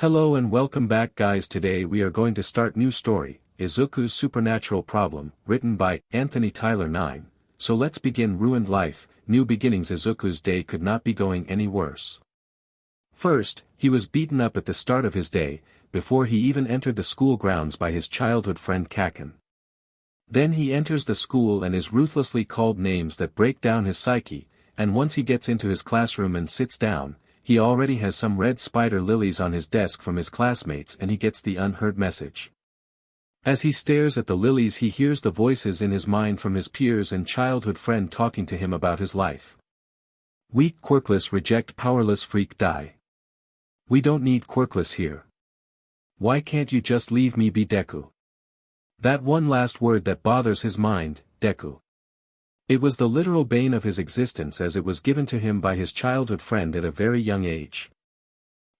Hello and welcome back guys. Today we are going to start new story, Izuku's Supernatural Problem, written by Anthony Tyler 9. So let's begin. Ruined life, new beginnings. Izuku's day could not be going any worse. First, he was beaten up at the start of his day, before he even entered the school grounds by his childhood friend Kaken. Then he enters the school and is ruthlessly called names that break down his psyche, and once he gets into his classroom and sits down, he already has some red spider lilies on his desk from his classmates and he gets the unheard message. As he stares at the lilies he hears the voices in his mind from his peers and childhood friend talking to him about his life. Weak Quirkless, reject powerless freak, die. We don't need Quirkless here. Why can't you just leave me be, Deku? That one last word that bothers his mind, Deku. It was the literal bane of his existence as it was given to him by his childhood friend at a very young age.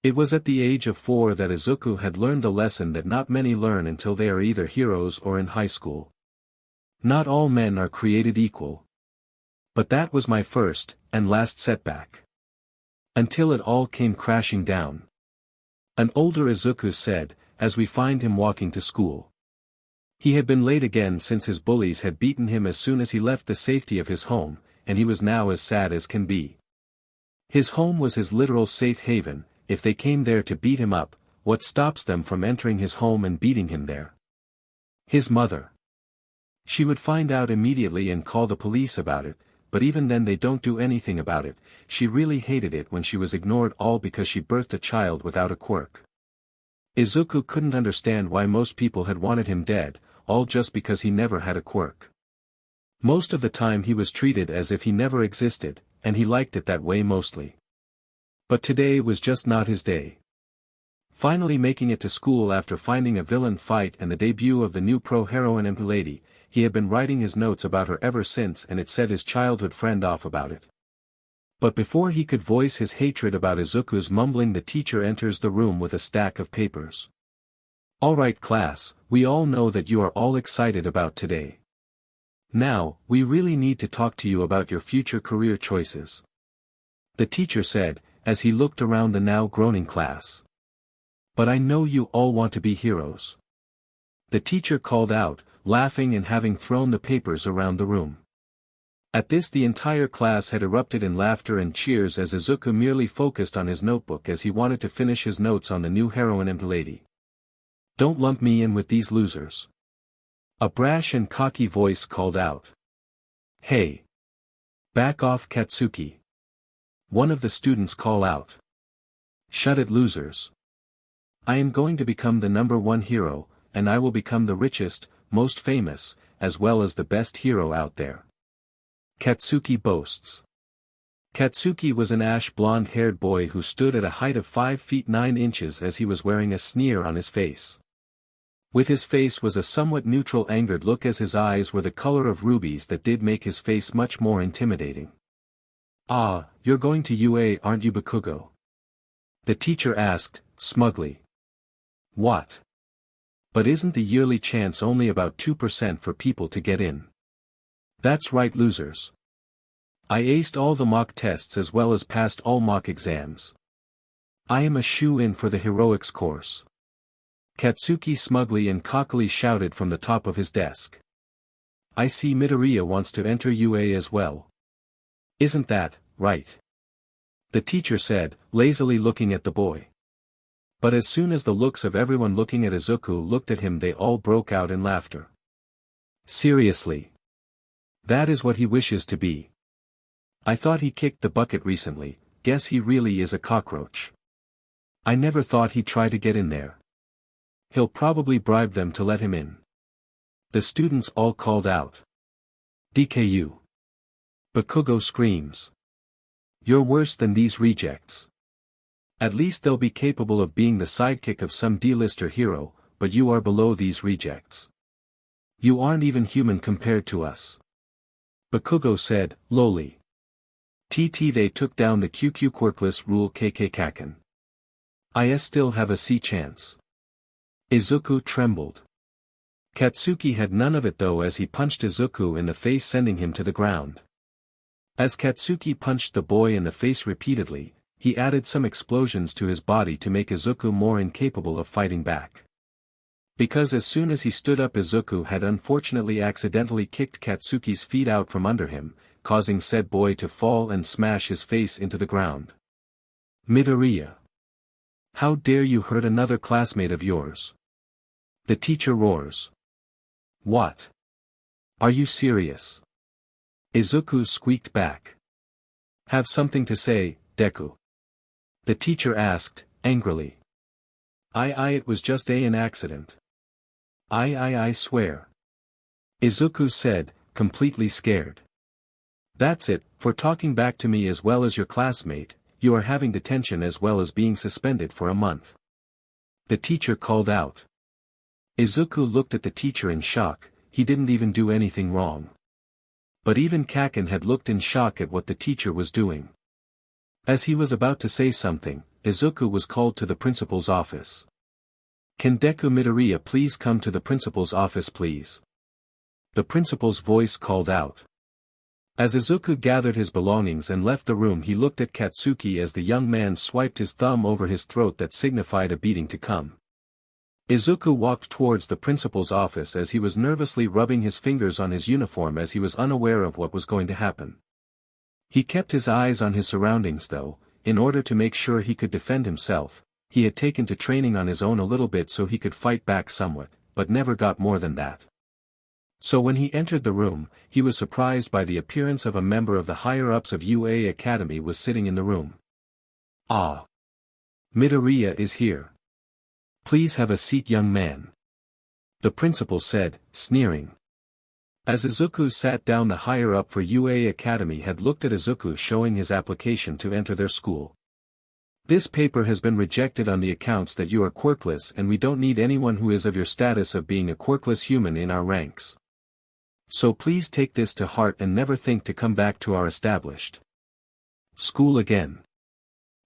It was at the age of 4 that Izuku had learned the lesson that not many learn until they are either heroes or in high school. Not all men are created equal. But that was my first, and last setback. Until it all came crashing down. An older Izuku said, as we find him walking to school. He had been late again since his bullies had beaten him as soon as he left the safety of his home, and he was now as sad as can be. His home was his literal safe haven. If they came there to beat him up, what stops them from entering his home and beating him there? His mother. She would find out immediately and call the police about it, but even then they don't do anything about it. She really hated it when she was ignored, all because she birthed a child without a quirk. Izuku couldn't understand why most people had wanted him dead, all just because he never had a quirk. Most of the time he was treated as if he never existed, and he liked it that way mostly. But today was just not his day. Finally making it to school after finding a villain fight and the debut of the new pro-heroine lady, he had been writing his notes about her ever since and it set his childhood friend off about it. But before he could voice his hatred about Izuku's mumbling, the teacher enters the room with a stack of papers. Alright class, we all know that you are all excited about today. Now, we really need to talk to you about your future career choices. The teacher said, as he looked around the now groaning class. But I know you all want to be heroes. The teacher called out, laughing and having thrown the papers around the room. At this the entire class had erupted in laughter and cheers as Izuku merely focused on his notebook as he wanted to finish his notes on the new heroine lady. Don't lump me in with these losers. A brash and cocky voice called out. Hey! Back off, Katsuki. One of the students called out. Shut it, losers. I am going to become the #1 hero, and I will become the richest, most famous, as well as the best hero out there. Katsuki boasts. Katsuki was an ash blonde-haired boy who stood at a height of 5 feet 9 inches as he was wearing a sneer on his face. With his face was a somewhat neutral angered look as his eyes were the color of rubies that did make his face much more intimidating. Ah, you're going to UA, aren't you, Bakugo? The teacher asked, smugly. What? But isn't the yearly chance only about 2% for people to get in? That's right, losers. I aced all the mock tests as well as passed all mock exams. I am a shoe-in for the heroics course. Katsuki smugly and cockily shouted from the top of his desk. I see Midoriya wants to enter UA as well. Isn't that right? The teacher said, lazily looking at the boy. But as soon as the looks of everyone looking at Izuku looked at him, they all broke out in laughter. Seriously? That is what he wishes to be. I thought he kicked the bucket recently, guess he really is a cockroach. I never thought he'd try to get in there. He'll probably bribe them to let him in. The students all called out. DKU. Bakugo screams. You're worse than these rejects. At least they'll be capable of being the sidekick of some D-lister hero, but you are below these rejects. You aren't even human compared to us. Bakugo said, lowly. They took down the QQ Quirkless rule KK Kaken. I still have a C chance. Izuku trembled. Katsuki had none of it though as he punched Izuku in the face, sending him to the ground. As Katsuki punched the boy in the face repeatedly, he added some explosions to his body to make Izuku more incapable of fighting back. Because as soon as he stood up, Izuku had unfortunately accidentally kicked Katsuki's feet out from under him, causing said boy to fall and smash his face into the ground. Midoriya! How dare you hurt another classmate of yours? The teacher roars. What? Are you serious? Izuku squeaked back. Have something to say, Deku. The teacher asked, angrily. It was just an accident. I swear. Izuku said, completely scared. That's it, for talking back to me as well as your classmate, you are having detention as well as being suspended for a month. The teacher called out. Izuku looked at the teacher in shock, he didn't even do anything wrong. But even Kaken had looked in shock at what the teacher was doing. As he was about to say something, Izuku was called to the principal's office. Can Deku Midoriya please come to the principal's office please? The principal's voice called out. As Izuku gathered his belongings and left the room, he looked at Katsuki as the young man swiped his thumb over his throat that signified a beating to come. Izuku walked towards the principal's office as he was nervously rubbing his fingers on his uniform as he was unaware of what was going to happen. He kept his eyes on his surroundings though, in order to make sure he could defend himself. He had taken to training on his own a little bit so he could fight back somewhat, but never got more than that. So when he entered the room, he was surprised by the appearance of a member of the higher-ups of UA Academy was sitting in the room. Ah! Midoriya is here. Please have a seat, young man. The principal said, sneering. As Izuku sat down, the higher-up for UA Academy had looked at Izuku showing his application to enter their school. This paper has been rejected on the accounts that you are quirkless and we don't need anyone who is of your status of being a quirkless human in our ranks. So please take this to heart and never think to come back to our established school again.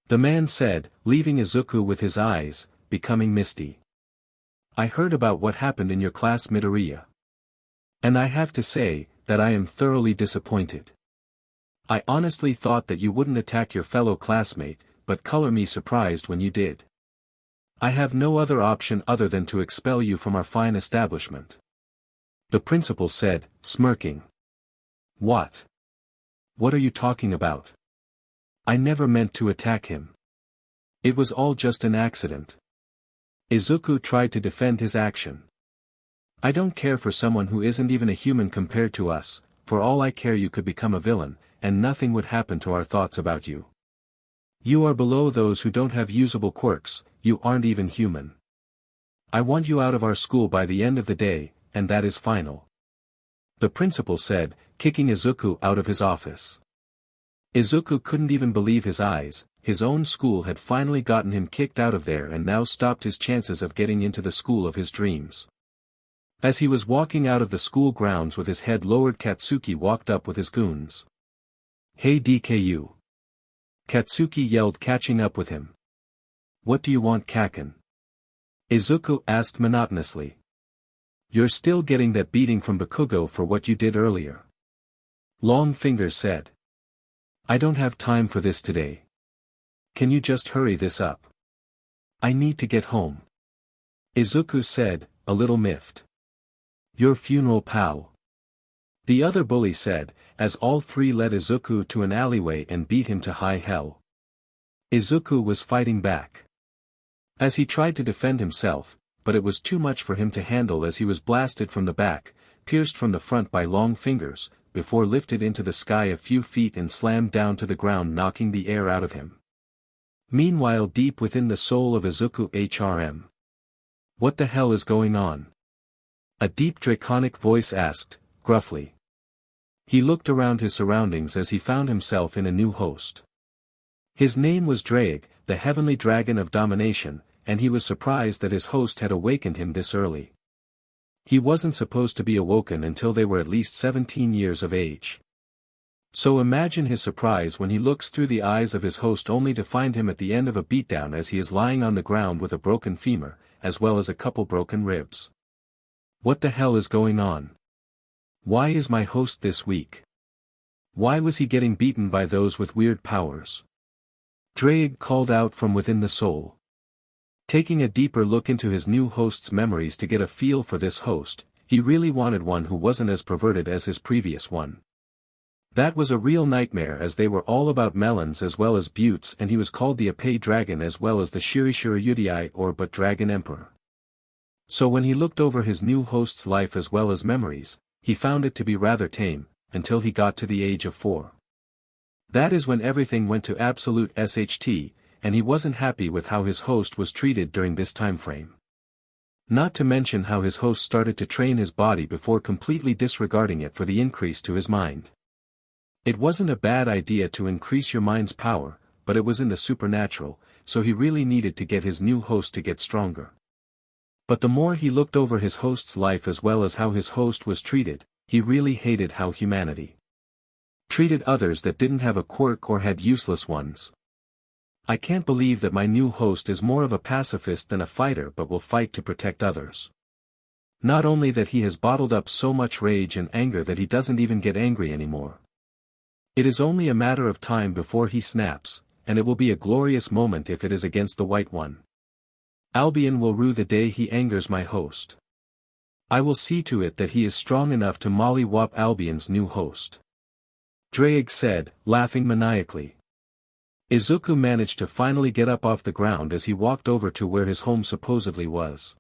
The man said, leaving Izuku with his eyes becoming misty. I heard about what happened in your class, Midoriya. And I have to say, that I am thoroughly disappointed. I honestly thought that you wouldn't attack your fellow classmate, but color me surprised when you did. I have no other option other than to expel you from our fine establishment. The principal said, smirking. What? What are you talking about? I never meant to attack him. It was all just an accident. Izuku tried to defend his action. I don't care for someone who isn't even a human compared to us, for all I care you could become a villain, and nothing would happen to our thoughts about you. You are below those who don't have usable quirks, you aren't even human. I want you out of our school by the end of the day, and that is final. The principal said, kicking Izuku out of his office. Izuku couldn't even believe his eyes, his own school had finally gotten him kicked out of there and now stopped his chances of getting into the school of his dreams. As he was walking out of the school grounds with his head lowered, Katsuki walked up with his goons. Hey DKU! Katsuki yelled, catching up with him. What do you want, Kaken? Izuku asked monotonously. You're still getting that beating from Bakugo for what you did earlier. Long Fingers said. I don't have time for this today. Can you just hurry this up? I need to get home. Izuku said, a little miffed. Your funeral, pal. The other bully said, as all three led Izuku to an alleyway and beat him to high hell. Izuku was fighting back. As he tried to defend himself, but it was too much for him to handle as he was blasted from the back, pierced from the front by Long Fingers, before lifted into the sky a few feet and slammed down to the ground, knocking the air out of him. Meanwhile, deep within the soul of Izuku HRM. What the hell is going on? A deep draconic voice asked, gruffly. He looked around his surroundings as he found himself in a new host. His name was Drake, the heavenly dragon of domination, and he was surprised that his host had awakened him this early. He wasn't supposed to be awoken until they were at least 17 years of age. So imagine his surprise when he looks through the eyes of his host only to find him at the end of a beatdown as he is lying on the ground with a broken femur, as well as a couple broken ribs. What the hell is going on? Why is my host this weak? Why was he getting beaten by those with weird powers? Drake called out from within the soul. Taking a deeper look into his new host's memories to get a feel for this host, he really wanted one who wasn't as perverted as his previous one. That was a real nightmare, as they were all about melons as well as buttes, and he was called the Ape Dragon as well as the Shirishira Yudai or But Dragon Emperor. So when he looked over his new host's life as well as memories, he found it to be rather tame, until he got to the age of 4. That is when everything went to absolute SHT, and he wasn't happy with how his host was treated during this time frame. Not to mention how his host started to train his body before completely disregarding it for the increase to his mind. It wasn't a bad idea to increase your mind's power, but it was in the supernatural, so he really needed to get his new host to get stronger. But the more he looked over his host's life as well as how his host was treated, he really hated how humanity treated others that didn't have a quirk or had useless ones. I can't believe that my new host is more of a pacifist than a fighter but will fight to protect others. Not only that, he has bottled up so much rage and anger that he doesn't even get angry anymore. It is only a matter of time before he snaps, and it will be a glorious moment if it is against the White One. Albion will rue the day he angers my host. I will see to it that he is strong enough to mollywop Albion's new host. Drake said, laughing maniacally. Izuku managed to finally get up off the ground as he walked over to where his home supposedly was.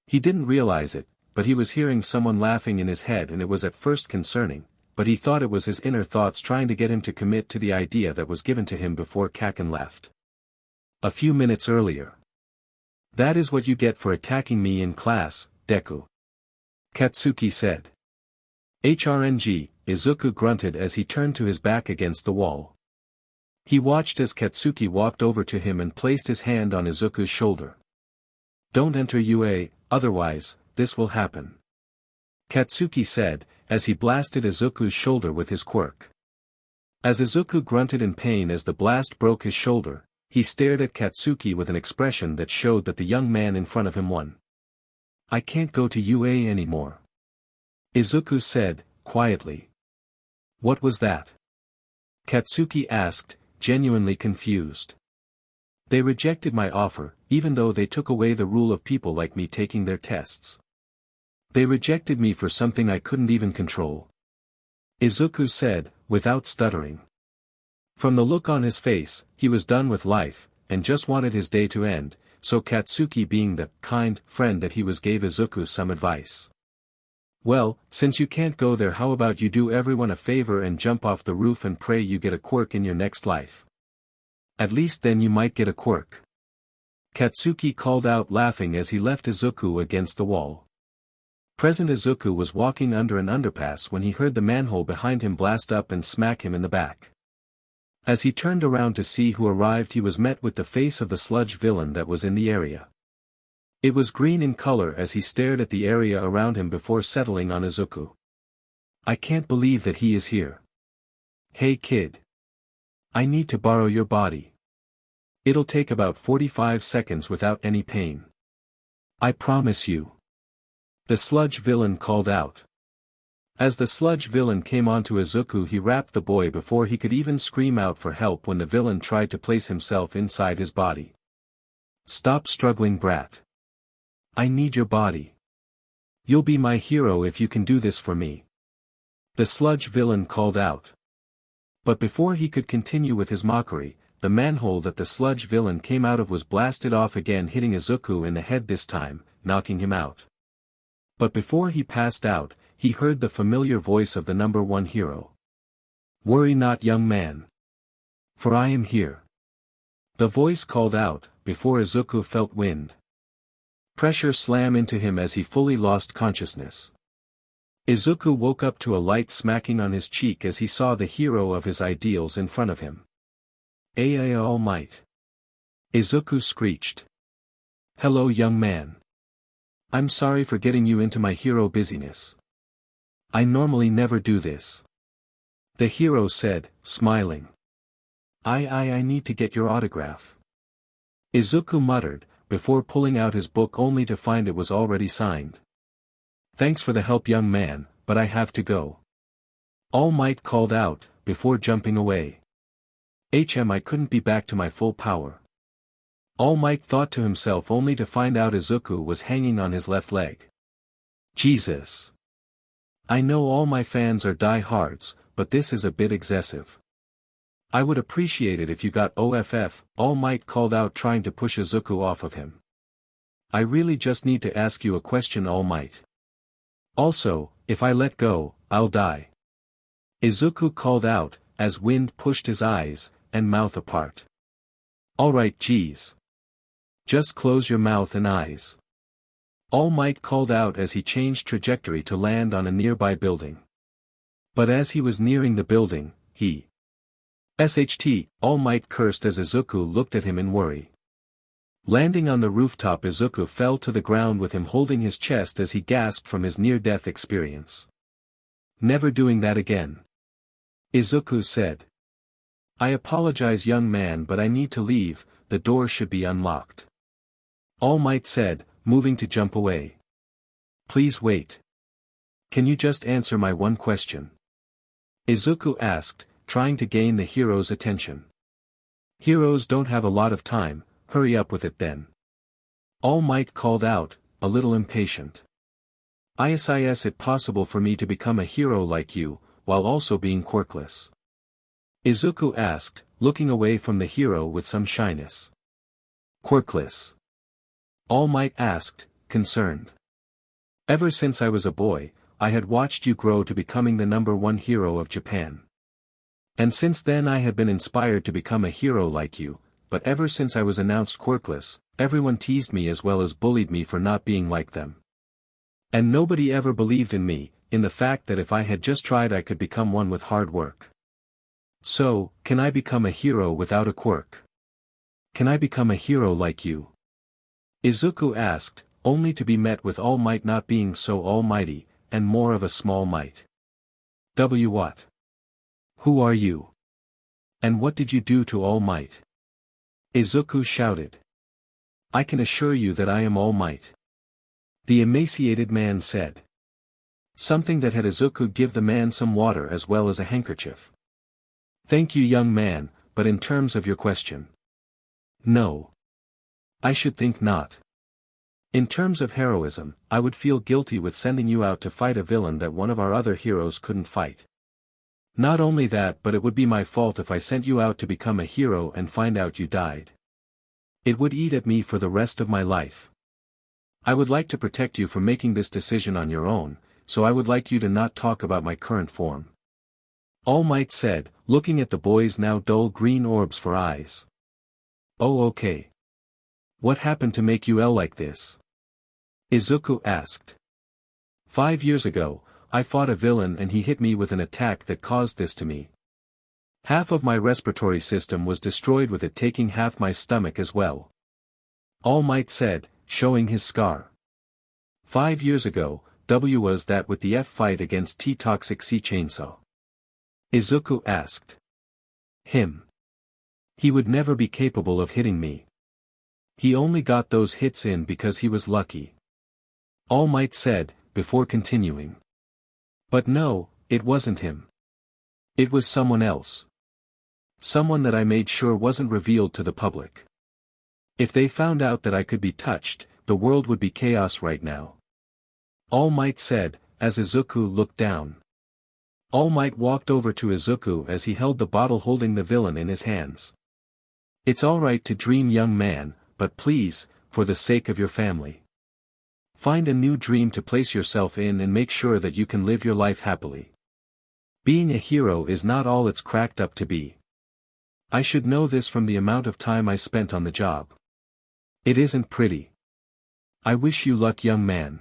He didn't realize it, but he was hearing someone laughing in his head, and it was at first concerning, but he thought it was his inner thoughts trying to get him to commit to the idea that was given to him before Kaken left. A few minutes earlier. That is what you get for attacking me in class, Deku. Katsuki said. HRNG, Izuku grunted as he turned to his back against the wall. He watched as Katsuki walked over to him and placed his hand on Izuku's shoulder. Don't enter UA, otherwise, this will happen. Katsuki said, as he blasted Izuku's shoulder with his quirk. As Izuku grunted in pain as the blast broke his shoulder, he stared at Katsuki with an expression that showed that the young man in front of him won. I can't go to UA anymore. Izuku said, quietly. What was that? Katsuki asked, genuinely confused. They rejected my offer, even though they took away the rule of people like me taking their tests. They rejected me for something I couldn't even control. Izuku said, without stuttering. From the look on his face, he was done with life, and just wanted his day to end, so Katsuki, being the kind friend that he was, gave Izuku some advice. Well, since you can't go there, how about you do everyone a favor and jump off the roof and pray you get a quirk in your next life? At least then you might get a quirk. Katsuki called out, laughing as he left Izuku against the wall. Present Izuku was walking under an underpass when he heard the manhole behind him blast up and smack him in the back. As he turned around to see who arrived, he was met with the face of the sludge villain that was in the area. It was green in color as he stared at the area around him before settling on Izuku. I can't believe that he is here. Hey kid. I need to borrow your body. It'll take about 45 seconds without any pain. I promise you. The sludge villain called out. As the sludge villain came onto Izuku, he wrapped the boy before he could even scream out for help when the villain tried to place himself inside his body. Stop struggling, brat. I need your body. You'll be my hero if you can do this for me. The sludge villain called out. But before he could continue with his mockery, the manhole that the sludge villain came out of was blasted off again, hitting Izuku in the head this time, knocking him out. But before he passed out, he heard the familiar voice of the number one hero. Worry not, young man. For I am here. The voice called out, before Izuku felt wind pressure slam into him as he fully lost consciousness. Izuku woke up to a light smacking on his cheek as he saw the hero of his ideals in front of him. All might. Izuku screeched. Hello, young man. I'm sorry for getting you into my hero busyness. I normally never do this. The hero said, smiling. I need to get your autograph. Izuku muttered, before pulling out his book only to find it was already signed. Thanks for the help, young man, but I have to go. All Might called out, before jumping away. I couldn't be back to my full power. All Might thought to himself only to find out Izuku was hanging on his left leg. Jesus. I know all my fans are die-hards, but this is a bit excessive. I would appreciate it if you got OFF, All Might called out, trying to push Izuku off of him. I really just need to ask you a question, All Might. Also, if I let go, I'll die. Izuku called out, as wind pushed his eyes and mouth apart. Alright, geez. Just close your mouth and eyes. All Might called out as he changed trajectory to land on a nearby building. But as he was nearing the building, All Might cursed as Izuku looked at him in worry. Landing on the rooftop, Izuku fell to the ground with him holding his chest as he gasped from his near-death experience. Never doing that again. Izuku said. I apologize, young man, but I need to leave, the door should be unlocked. All Might said, moving to jump away. Please wait. Can you just answer my one question? Izuku asked, trying to gain the hero's attention. Heroes don't have a lot of time, hurry up with it then. All Might called out, a little impatient. Is it possible for me to become a hero like you, while also being quirkless? Izuku asked, looking away from the hero with some shyness. Quirkless? All Might asked, concerned. Ever since I was a boy, I had watched you grow to becoming the #1 hero of Japan. And since then I had been inspired to become a hero like you, but ever since I was announced quirkless, everyone teased me as well as bullied me for not being like them. And nobody ever believed in me, in the fact that if I had just tried I could become one with hard work. So, can I become a hero without a quirk? Can I become a hero like you? Izuku asked, only to be met with All Might not being so almighty, and more of a small might. What? Who are you? And what did you do to All Might? Izuku shouted. I can assure you that I am All Might. The emaciated man said. Something that had Izuku give the man some water as well as a handkerchief. Thank you, young man, but in terms of your question. No. I should think not. In terms of heroism, I would feel guilty with sending you out to fight a villain that one of our other heroes couldn't fight. Not only that, but it would be my fault if I sent you out to become a hero and find out you died. It would eat at me for the rest of my life. I would like to protect you from making this decision on your own, so I would like you to not talk about my current form. All Might said, looking at the boy's now dull green orbs for eyes. Oh, okay. What happened to make you like this? Izuku asked. 5 years ago, I fought a villain and he hit me with an attack that caused this to me. Half of my respiratory system was destroyed with it, taking half my stomach as well. All Might said, showing his scar. 5 years ago, was that with the fight against Toxic Sea Chainsaw? Izuku asked. Him. He would never be capable of hitting me. He only got those hits in because he was lucky. All Might said, before continuing. But no, it wasn't him. It was someone else. Someone that I made sure wasn't revealed to the public. If they found out that I could be touched, the world would be chaos right now. All Might said, as Izuku looked down. All Might walked over to Izuku as he held the bottle holding the villain in his hands. It's alright to dream, young man, but please, for the sake of your family. Find a new dream to place yourself in and make sure that you can live your life happily. Being a hero is not all it's cracked up to be. I should know this from the amount of time I spent on the job. It isn't pretty. I wish you luck, young man.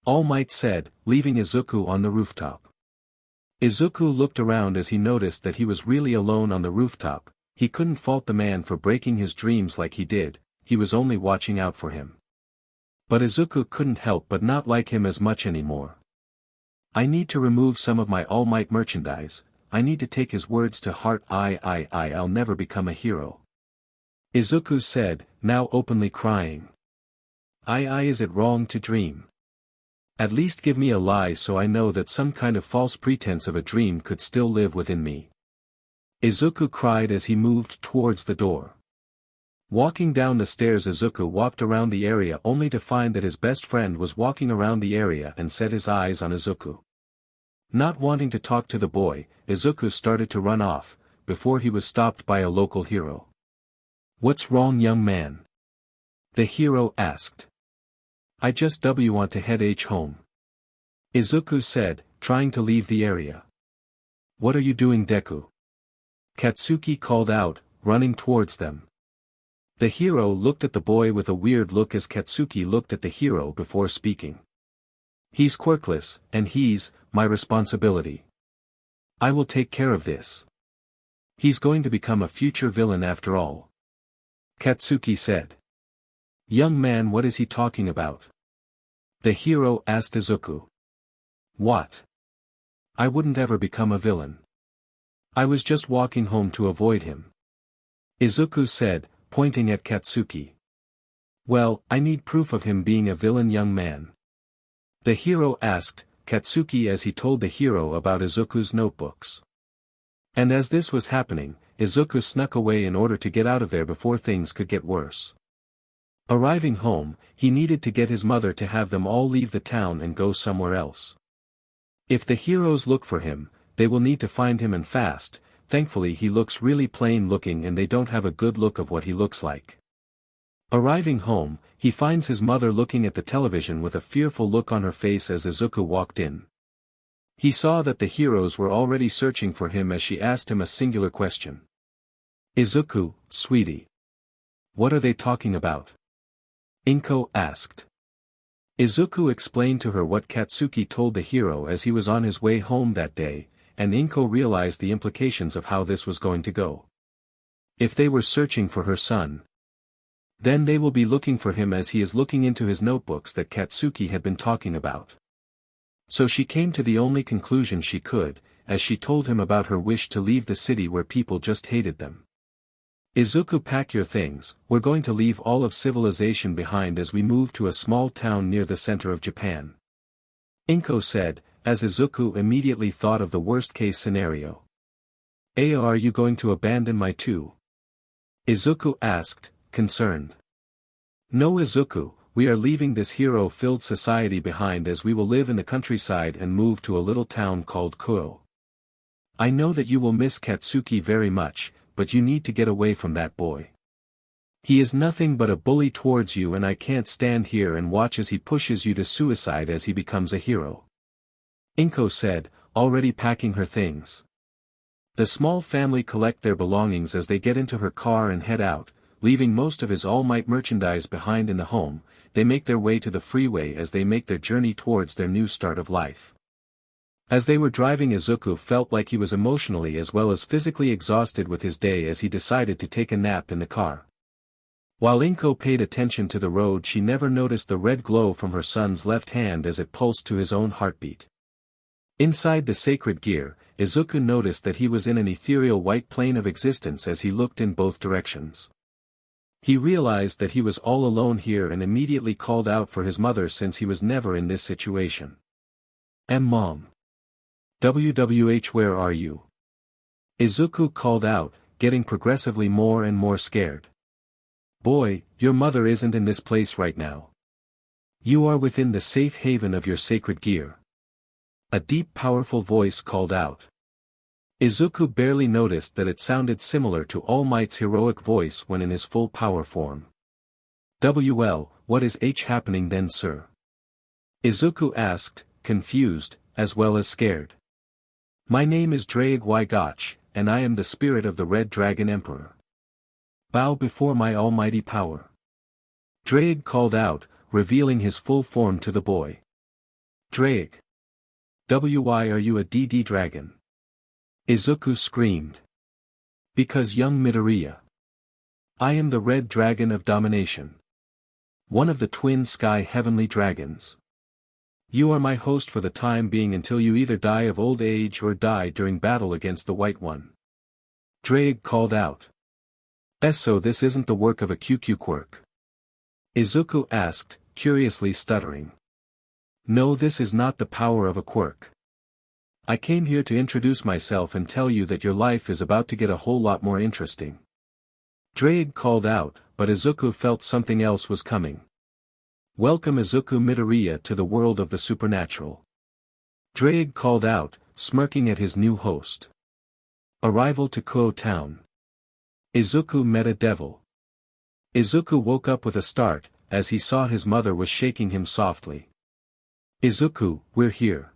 All Might said, leaving Izuku on the rooftop. Izuku looked around as he noticed that he was really alone on the rooftop. He couldn't fault the man for breaking his dreams like he did, he was only watching out for him. But Izuku couldn't help but not like him as much anymore. I need to remove some of my All Might merchandise, I need to take his words to heart. I'll never become a hero. Izuku said, now openly crying. Is it wrong to dream? At least give me a lie so I know that some kind of false pretense of a dream could still live within me. Izuku cried as he moved towards the door. Walking down the stairs, Izuku walked around the area only to find that his best friend was walking around the area and set his eyes on Izuku. Not wanting to talk to the boy, Izuku started to run off, before he was stopped by a local hero. "What's wrong, young man?" the hero asked. "I just want to head home," Izuku said, trying to leave the area. "What are you doing, Deku?" Katsuki called out, running towards them. The hero looked at the boy with a weird look as Katsuki looked at the hero before speaking. "He's quirkless, and he's my responsibility. I will take care of this. He's going to become a future villain after all," Katsuki said. "Young man, what is he talking about?" the hero asked Izuku. "What? I wouldn't ever become a villain. I was just walking home to avoid him," Izuku said, pointing at Katsuki. "Well, I need proof of him being a villain, young man," the hero asked Katsuki as he told the hero about Izuku's notebooks. And as this was happening, Izuku snuck away in order to get out of there before things could get worse. Arriving home, he needed to get his mother to have them all leave the town and go somewhere else. If the heroes look for him, they will need to find him and fast. Thankfully he looks really plain looking and they don't have a good look of what he looks like. Arriving home, he finds his mother looking at the television with a fearful look on her face as Izuku walked in. He saw that the heroes were already searching for him as she asked him a singular question. "Izuku, sweetie. What are they talking about?" Inko asked. Izuku explained to her what Katsuki told the hero as he was on his way home that day, and Inko realized the implications of how this was going to go. If they were searching for her son, then they will be looking for him as he is looking into his notebooks that Katsuki had been talking about. So she came to the only conclusion she could, as she told him about her wish to leave the city where people just hated them. "Izuku, pack your things, we're going to leave all of civilization behind as we move to a small town near the center of Japan," Inko said, as Izuku immediately thought of the worst-case scenario. "Are you going to abandon my two?" Izuku asked, concerned. "No, Izuku, we are leaving this hero-filled society behind as we will live in the countryside and move to a little town called Kuoh. I know that you will miss Katsuki very much, but you need to get away from that boy. He is nothing but a bully towards you and I can't stand here and watch as he pushes you to suicide as he becomes a hero," Inko said, already packing her things. The small family collect their belongings as they get into her car and head out, leaving most of his All Might merchandise behind in the home. They make their way to the freeway as they make their journey towards their new start of life. As they were driving, Izuku felt like he was emotionally as well as physically exhausted with his day as he decided to take a nap in the car. While Inko paid attention to the road, she never noticed the red glow from her son's left hand as it pulsed to his own heartbeat. Inside the sacred gear, Izuku noticed that he was in an ethereal white plane of existence as he looked in both directions. He realized that he was all alone here and immediately called out for his mother since he was never in this situation. Mom. WWH, where are you?" Izuku called out, getting progressively more and more scared. "Boy, your mother isn't in this place right now. You are within the safe haven of your sacred gear," a deep powerful voice called out. Izuku barely noticed that it sounded similar to All Might's heroic voice when in his full power form. "WL, what is happening then, sir?" Izuku asked, confused, as well as scared. "My name is Drake Gotch, and I am the spirit of the Red Dragon Emperor. Bow before my almighty power," Drake called out, revealing his full form to the boy. "Drake. Why are you a DD dragon?" Izuku screamed. "Because, young Midoriya. I am the Red Dragon of Domination. One of the twin sky heavenly dragons. You are my host for the time being until you either die of old age or die during battle against the White One," Drake called out. So this isn't the work of a QQ quirk?" Izuku asked, curiously stuttering. "No, this is not the power of a quirk. I came here to introduce myself and tell you that your life is about to get a whole lot more interesting. Drake called out, but Izuku felt something else was coming. Welcome Izuku Midoriya to the world of the supernatural. Drake called out, smirking at his new host. Arrival to Kuoh Town. Izuku met a devil. Izuku woke up with a start, as he saw his mother was shaking him softly. Izuku, we're here.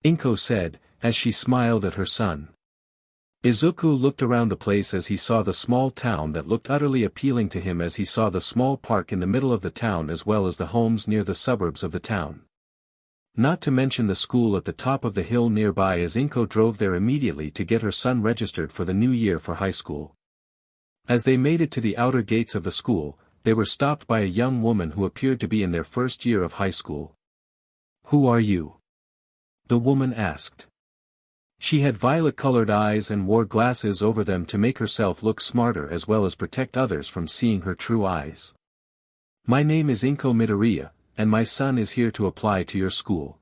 Inko said, as she smiled at her son. Izuku looked around the place as he saw the small town that looked utterly appealing to him as he saw the small park in the middle of the town as well as the homes near the suburbs of the town. Not to mention the school at the top of the hill nearby as Inko drove there immediately to get her son registered for the new year for high school. As they made it to the outer gates of the school, they were stopped by a young woman who appeared to be in their first year of high school. Who are you? The woman asked. She had violet-colored eyes and wore glasses over them to make herself look smarter as well as protect others from seeing her true eyes. My name is Inko Midoriya, and my son is here to apply to your school.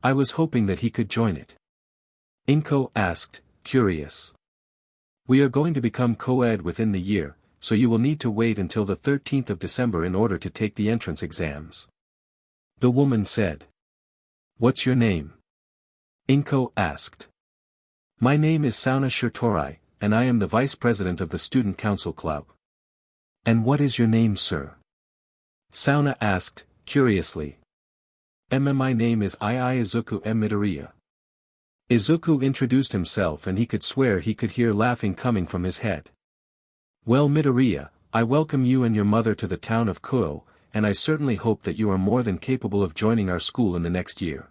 I was hoping that he could join it. Inko asked, curious. We are going to become co-ed within the year, so you will need to wait until the 13th of December in order to take the entrance exams. The woman said. What's your name? Inko asked. My name is Sauna Shirtorai, and I am the vice president of the student council club. And what is your name, sir? Sauna asked, curiously. My name is Izuku Midoriya. Izuku introduced himself and he could swear he could hear laughing coming from his head. Well Midoriya, I welcome you and your mother to the town of Kuoh, and I certainly hope that you are more than capable of joining our school in the next year.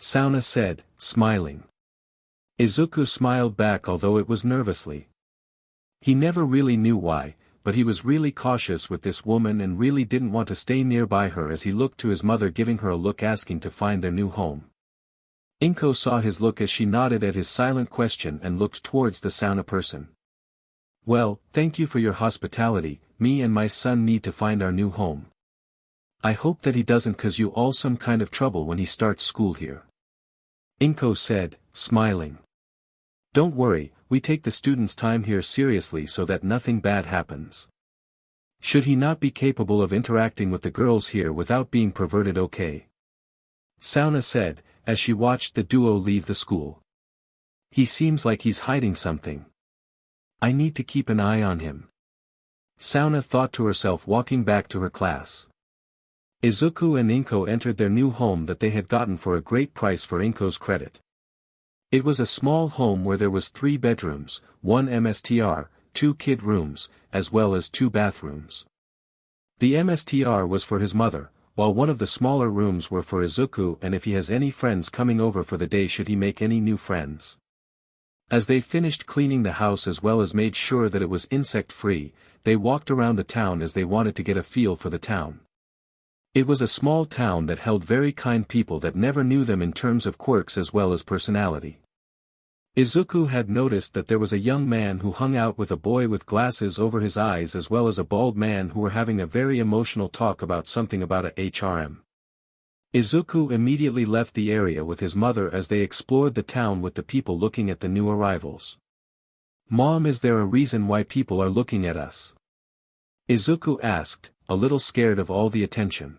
Sauna said, smiling. Izuku smiled back although it was nervously. He never really knew why, but he was really cautious with this woman and really didn't want to stay nearby her as he looked to his mother giving her a look asking to find their new home. Inko saw his look as she nodded at his silent question and looked towards the Sauna person. Well, thank you for your hospitality, me and my son need to find our new home. I hope that he doesn't cause you all some kind of trouble when he starts school here. Inko said, smiling. Don't worry, we take the students' time here seriously so that nothing bad happens. Should he not be capable of interacting with the girls here without being perverted, okay? Sauna said, as she watched the duo leave the school. He seems like he's hiding something. I need to keep an eye on him. Sauna thought to herself walking back to her class. Izuku and Inko entered their new home that they had gotten for a great price for Inko's credit. It was a small home where there was 3 bedrooms, 1 MSTR, 2 kid rooms, as well as 2 bathrooms. The MSTR was for his mother, while one of the smaller rooms were for Izuku and if he has any friends coming over for the day should he make any new friends. As they finished cleaning the house as well as made sure that it was insect-free, they walked around the town as they wanted to get a feel for the town. It was a small town that held very kind people that never knew them in terms of quirks as well as personality. Izuku had noticed that there was a young man who hung out with a boy with glasses over his eyes as well as a bald man who were having a very emotional talk about something about a HRM. Izuku immediately left the area with his mother as they explored the town with the people looking at the new arrivals. Mom, is there a reason why people are looking at us? Izuku asked, a little scared of all the attention.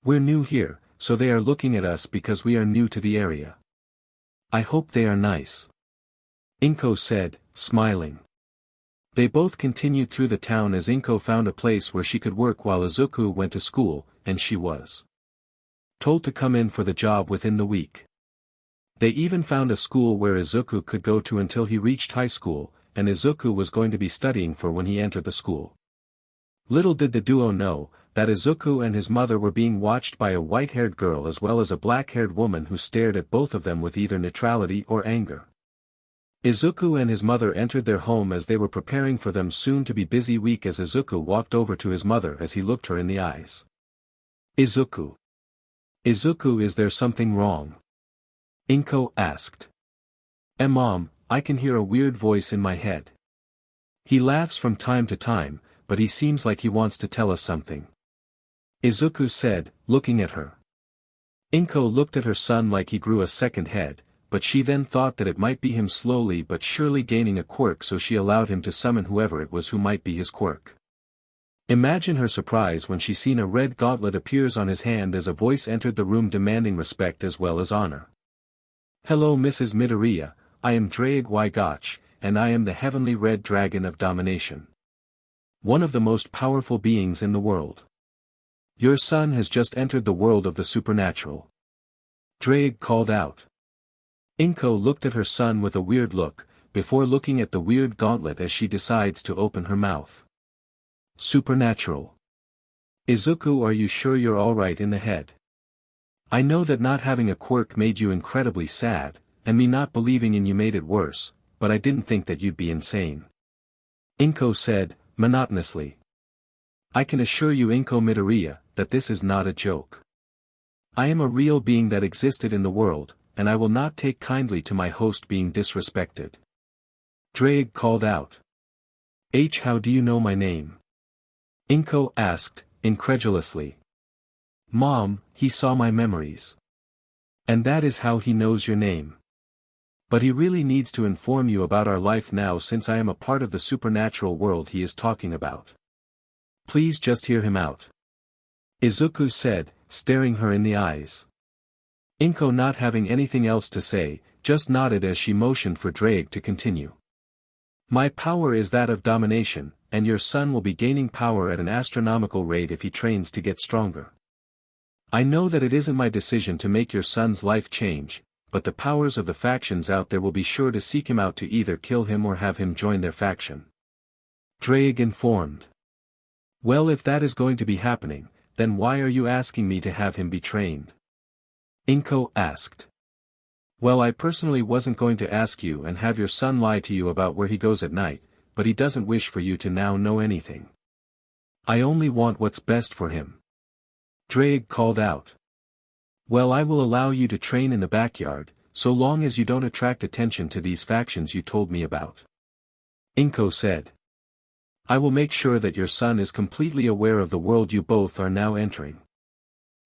We're new here, so they are looking at us because we are new to the area. I hope they are nice. Inko said, smiling. They both continued through the town as Inko found a place where she could work while Izuku went to school, and she was told to come in for the job within the week. They even found a school where Izuku could go to until he reached high school, and Izuku was going to be studying for when he entered the school. Little did the duo know, that Izuku and his mother were being watched by a white-haired girl as well as a black-haired woman who stared at both of them with either neutrality or anger. Izuku and his mother entered their home as they were preparing for them soon-to-be busy week as Izuku walked over to his mother as he looked her in the eyes. Izuku. Izuku, is there something wrong? Inko asked. Mom, I can hear a weird voice in my head. He laughs from time to time, but he seems like he wants to tell us something. Izuku said, looking at her. Inko looked at her son like he grew a second head, but she then thought that it might be him slowly but surely gaining a quirk, so she allowed him to summon whoever it was who might be his quirk. Imagine her surprise when she seen a red gauntlet appears on his hand as a voice entered the room demanding respect as well as honor. "Hello Mrs. Midoriya, I am Draig Gotch, and I am the heavenly red dragon of domination. One of the most powerful beings in the world. Your son has just entered the world of the supernatural." Draig called out. Inko looked at her son with a weird look, before looking at the weird gauntlet as she decides to open her mouth. "Supernatural. Izuku, are you sure you're alright in the head? I know that not having a quirk made you incredibly sad, and me not believing in you made it worse, but I didn't think that you'd be insane." Inko said, monotonously. "I can assure you Inko Midoriya, that this is not a joke. I am a real being that existed in the world, and I will not take kindly to my host being disrespected." Draig called out. How do you know my name?" Inko asked, incredulously. "Mom, he saw my memories. And that is how he knows your name. But he really needs to inform you about our life now since I am a part of the supernatural world he is talking about. Please just hear him out." Izuku said, staring her in the eyes. Inko, not having anything else to say, just nodded as she motioned for Draig to continue. "My power is that of domination, and your son will be gaining power at an astronomical rate if he trains to get stronger. I know that it isn't my decision to make your son's life change, but the powers of the factions out there will be sure to seek him out to either kill him or have him join their faction." Draig informed. "Well, if that is going to be happening, then why are you asking me to have him be trained?" Inko asked. "Well, I personally wasn't going to ask you and have your son lie to you about where he goes at night, but he doesn't wish for you to now know anything. I only want what's best for him." Draig called out. "Well, I will allow you to train in the backyard, so long as you don't attract attention to these factions you told me about." Inko said. "I will make sure that your son is completely aware of the world you both are now entering."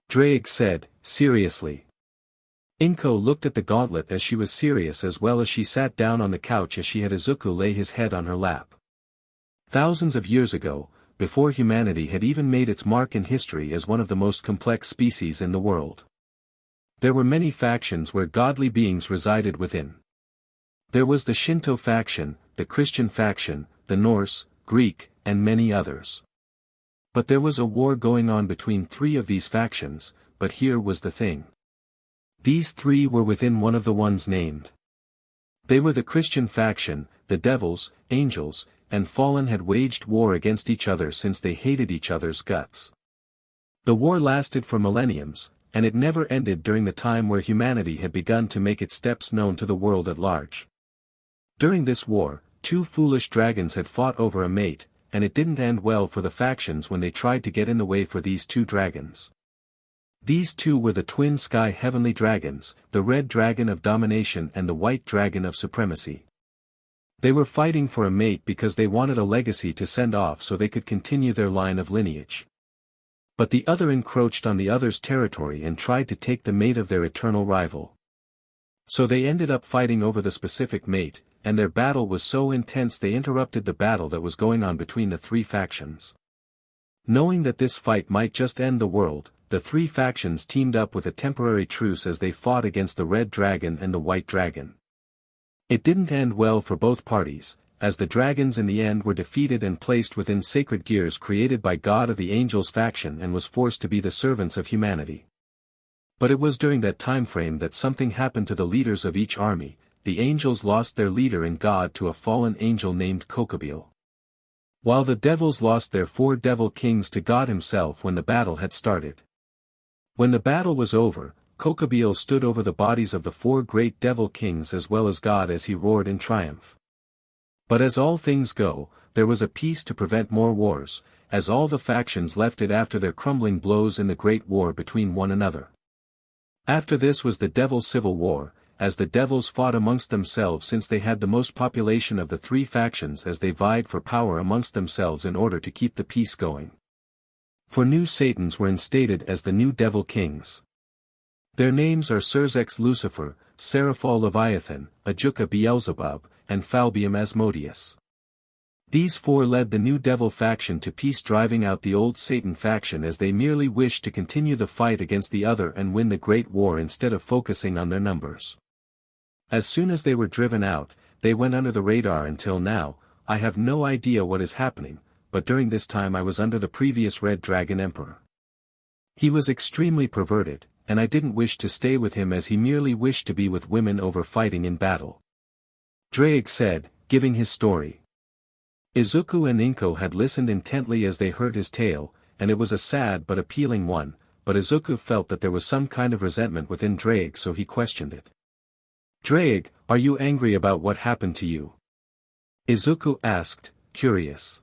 Draig said, seriously. Inko looked at the gauntlet as she was serious as well as she sat down on the couch as she had Izuku lay his head on her lap. Thousands of years ago, before humanity had even made its mark in history as one of the most complex species in the world, there were many factions where godly beings resided within. There was the Shinto faction, the Christian faction, the Norse, Greek, and many others. But there was a war going on between three of these factions, but here was the thing. These three were within one of the ones named. They were the Christian faction, the devils, angels, and fallen had waged war against each other since they hated each other's guts. The war lasted for millenniums, and it never ended during the time where humanity had begun to make its steps known to the world at large. During this war, two foolish dragons had fought over a mate, and it didn't end well for the factions when they tried to get in the way for these two dragons. These two were the twin sky heavenly dragons, the red dragon of domination and the white dragon of supremacy. They were fighting for a mate because they wanted a legacy to send off so they could continue their line of lineage. But the other encroached on the other's territory and tried to take the mate of their eternal rival. So they ended up fighting over the specific mate, and their battle was so intense they interrupted the battle that was going on between the three factions. Knowing that this fight might just end the world, the three factions teamed up with a temporary truce as they fought against the red dragon and the white dragon. It didn't end well for both parties, as the dragons in the end were defeated and placed within sacred gears created by God of the Angels faction and was forced to be the servants of humanity. But it was during that time frame that something happened to the leaders of each army. The angels lost their leader in God to a fallen angel named Kokobile, while the devils lost their 4 devil kings to God himself when the battle had started. When the battle was over, Kokobile stood over the bodies of the 4 great devil kings as well as God as he roared in triumph. But as all things go, there was a peace to prevent more wars, as all the factions left it after their crumbling blows in the great war between one another. After this was the Devil Civil War, as the devils fought amongst themselves since they had the most population of the 3 factions as they vied for power amongst themselves in order to keep the peace going. 4 new Satans were instated as the new Devil Kings. Their names are Surzex Lucifer, Seraphol Leviathan, Ajuka Beelzebub, and Falbium Asmodeus. These four led the new devil faction to peace, driving out the old Satan faction as they merely wished to continue the fight against the other and win the Great War instead of focusing on their numbers. As soon as they were driven out, they went under the radar until now. I have no idea what is happening, but during this time I was under the previous Red Dragon Emperor. He was extremely perverted, and I didn't wish to stay with him as he merely wished to be with women over fighting in battle. Drake said, giving his story. Izuku and Inko had listened intently as they heard his tale, and it was a sad but appealing one, but Izuku felt that there was some kind of resentment within Drake, so he questioned it. Drake, are you angry about what happened to you? Izuku asked, curious.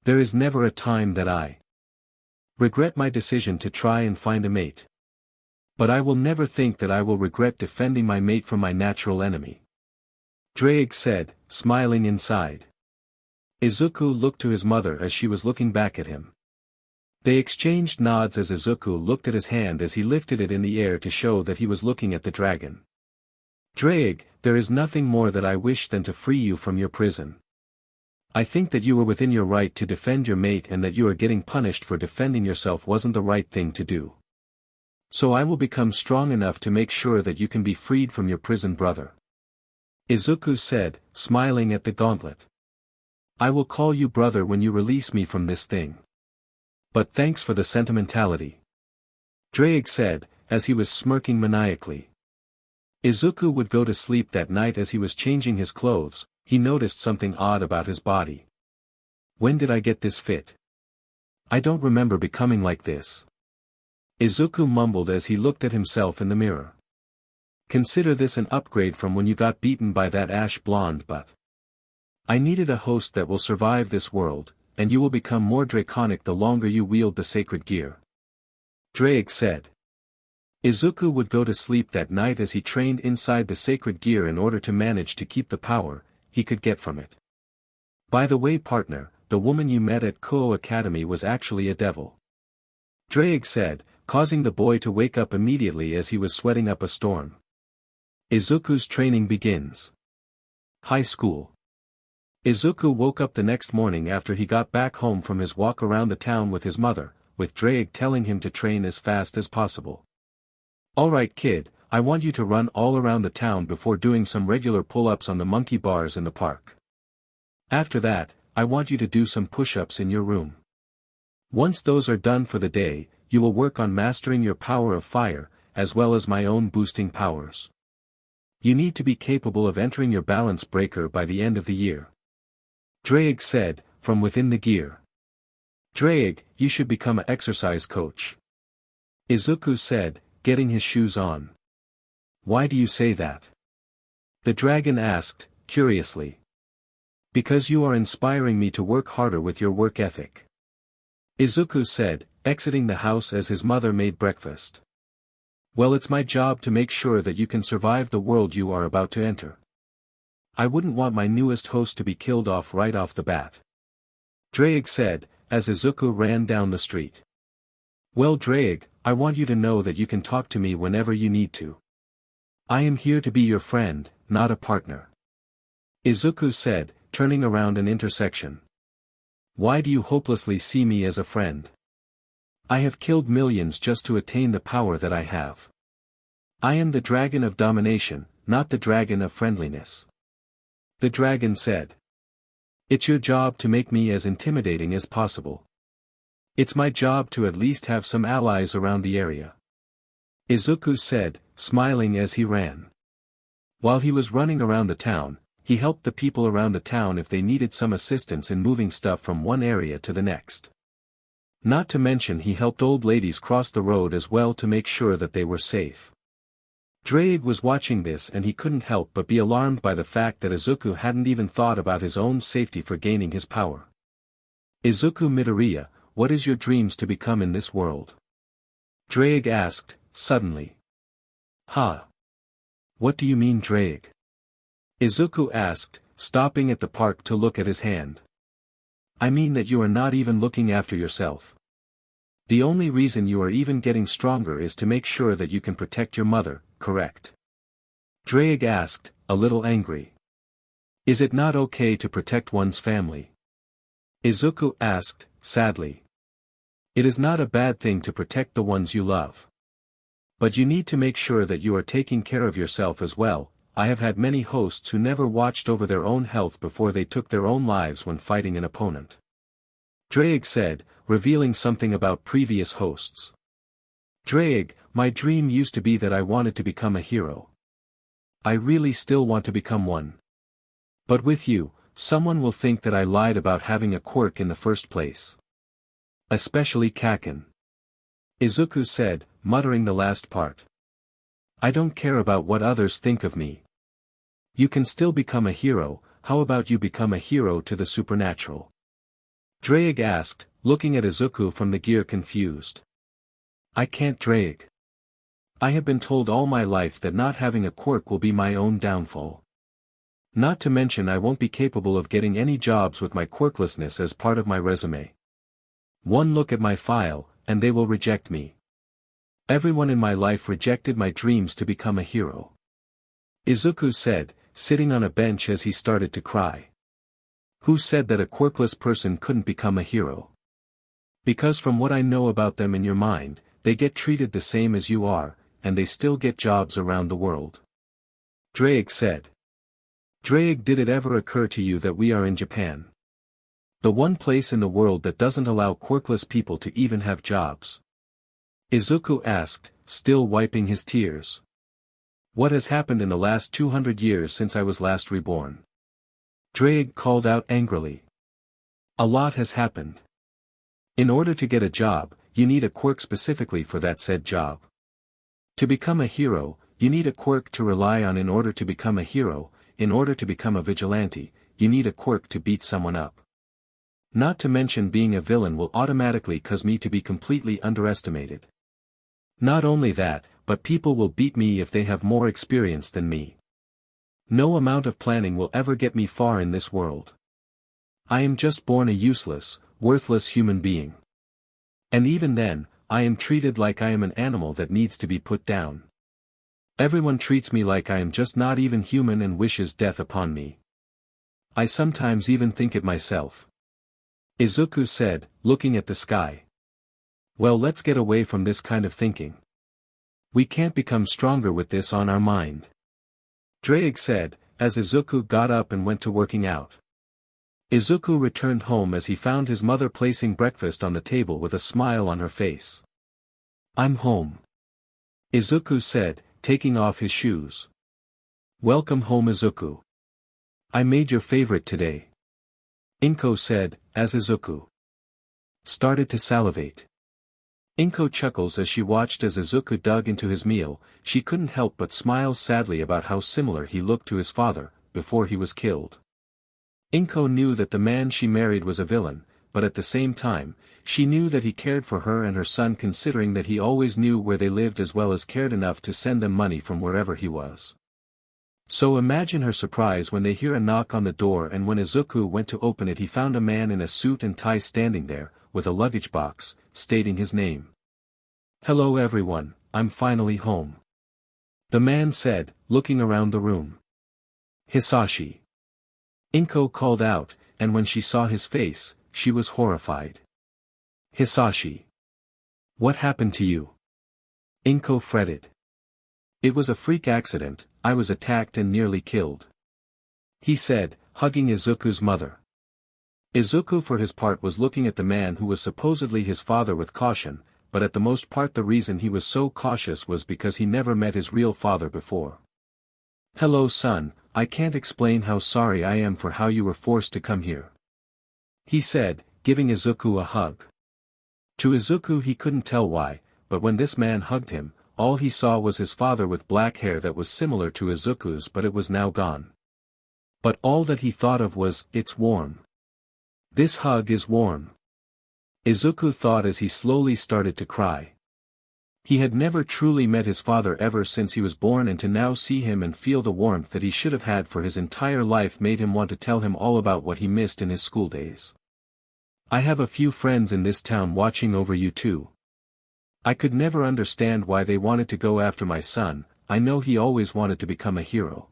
There is never a time that I regret my decision to try and find a mate. But I will never think that I will regret defending my mate from my natural enemy. Drake said, smiling inside. Izuku looked to his mother as she was looking back at him. They exchanged nods as Izuku looked at his hand as he lifted it in the air to show that he was looking at the dragon. Drake, there is nothing more that I wish than to free you from your prison. I think that you were within your right to defend your mate, and that you are getting punished for defending yourself wasn't the right thing to do. So I will become strong enough to make sure that you can be freed from your prison, brother. Izuku said, smiling at the gauntlet. I will call you brother when you release me from this thing. But thanks for the sentimentality. Drake said, as he was smirking maniacally. Izuku would go to sleep that night. As he was changing his clothes, he noticed something odd about his body. When did I get this fit? I don't remember becoming like this. Izuku mumbled as he looked at himself in the mirror. Consider this an upgrade from when you got beaten by that ash blonde butt. I needed a host that will survive this world, and you will become more draconic the longer you wield the sacred gear. Drake said. Izuku would go to sleep that night as he trained inside the sacred gear in order to manage to keep the power he could get from it. By the way, partner, the woman you met at Kuoh Academy was actually a devil. Drake said, causing the boy to wake up immediately as he was sweating up a storm. Izuku's training begins. High school. Izuku woke up the next morning after he got back home from his walk around the town with his mother, with Drake telling him to train as fast as possible. Alright kid, I want you to run all around the town before doing some regular pull-ups on the monkey bars in the park. After that, I want you to do some push-ups in your room. Once those are done for the day, you will work on mastering your power of fire, as well as my own boosting powers. You need to be capable of entering your balance breaker by the end of the year. Drake said, from within the gear. Drake, you should become an exercise coach. Izuku said, getting his shoes on. Why do you say that? The dragon asked, curiously. Because you are inspiring me to work harder with your work ethic. Izuku said, exiting the house as his mother made breakfast. Well, it's my job to make sure that you can survive the world you are about to enter. I wouldn't want my newest host to be killed off right off the bat. Drake said, as Izuku ran down the street. Well Drake, I want you to know that you can talk to me whenever you need to. I am here to be your friend, not a partner. Izuku said, turning around an intersection. Why do you hopelessly see me as a friend? I have killed millions just to attain the power that I have. I am the dragon of domination, not the dragon of friendliness. The dragon said. It's your job to make me as intimidating as possible. It's my job to at least have some allies around the area. Izuku said, smiling as he ran. While he was running around the town, he helped the people around the town if they needed some assistance in moving stuff from one area to the next. Not to mention he helped old ladies cross the road as well to make sure that they were safe. Drake was watching this and he couldn't help but be alarmed by the fact that Izuku hadn't even thought about his own safety for gaining his power. Izuku Midoriya, what is your dreams to become in this world? Drake asked, suddenly. Huh? What do you mean Drake? Izuku asked, stopping at the park to look at his hand. I mean that you are not even looking after yourself. The only reason you are even getting stronger is to make sure that you can protect your mother, correct? Drake asked, a little angry. Is it not okay to protect one's family? Izuku asked, sadly. It is not a bad thing to protect the ones you love. But you need to make sure that you are taking care of yourself as well. I have had many hosts who never watched over their own health before they took their own lives when fighting an opponent. Drake said, revealing something about previous hosts. Drake, my dream used to be that I wanted to become a hero. I really still want to become one. But with you, someone will think that I lied about having a quirk in the first place. Especially Kaken. Izuku said, muttering the last part. I don't care about what others think of me. You can still become a hero. How about you become a hero to the supernatural? Drake asked, looking at Izuku from the gear confused. I can't, Drake. I have been told all my life that not having a quirk will be my own downfall. Not to mention I won't be capable of getting any jobs with my quirklessness as part of my resume. One look at my file, and they will reject me. Everyone in my life rejected my dreams to become a hero. Izuku said, sitting on a bench as he started to cry. Who said that a quirkless person couldn't become a hero? Because from what I know about them in your mind, they get treated the same as you are, and they still get jobs around the world. Drake said. Drake, did it ever occur to you that we are in Japan? The one place in the world that doesn't allow quirkless people to even have jobs. Izuku asked, still wiping his tears. What has happened in the last 200 years since I was last reborn? Drake called out angrily. A lot has happened. In order to get a job, you need a quirk specifically for that said job. To become a hero, you need a quirk to rely on. In order to become a hero, in order to become a vigilante, you need a quirk to beat someone up. Not to mention being a villain will automatically cause me to be completely underestimated. Not only that, but people will beat me if they have more experience than me. No amount of planning will ever get me far in this world. I am just born a useless, worthless human being. And even then, I am treated like I am an animal that needs to be put down. Everyone treats me like I am just not even human and wishes death upon me. I sometimes even think it myself. Izuku said, looking at the sky. Well, let's get away from this kind of thinking. We can't become stronger with this on our mind. Drake said, as Izuku got up and went to working out. Izuku returned home as he found his mother placing breakfast on the table with a smile on her face. I'm home. Izuku said, taking off his shoes. Welcome home, Izuku. I made your favorite today. Inko said, as Izuku started to salivate. Inko chuckles as she watched as Izuku dug into his meal. She couldn't help but smile sadly about how similar he looked to his father, before he was killed. Inko knew that the man she married was a villain, but at the same time, she knew that he cared for her and her son, considering that he always knew where they lived as well as cared enough to send them money from wherever he was. So imagine her surprise when they hear a knock on the door, and when Izuku went to open it he found a man in a suit and tie standing there, with a luggage box, stating his name. Hello everyone, I'm finally home. The man said, looking around the room. Hisashi. Inko called out, and when she saw his face, she was horrified. Hisashi. What happened to you? Inko fretted. It was a freak accident, I was attacked and nearly killed. He said, hugging Izuku's mother. Izuku for his part was looking at the man who was supposedly his father with caution, but at the most part the reason he was so cautious was because he never met his real father before. Hello son, I can't explain how sorry I am for how you were forced to come here. He said, giving Izuku a hug. To Izuku he couldn't tell why, but when this man hugged him, all he saw was his father with black hair that was similar to Izuku's, but it was now gone. But all that he thought of was, it's warm. This hug is warm. Izuku thought as he slowly started to cry. He had never truly met his father ever since he was born, and to now see him and feel the warmth that he should have had for his entire life made him want to tell him all about what he missed in his school days. I have a few friends in this town watching over you too, I could never understand why they wanted to go after my son. I know he always wanted to become a hero.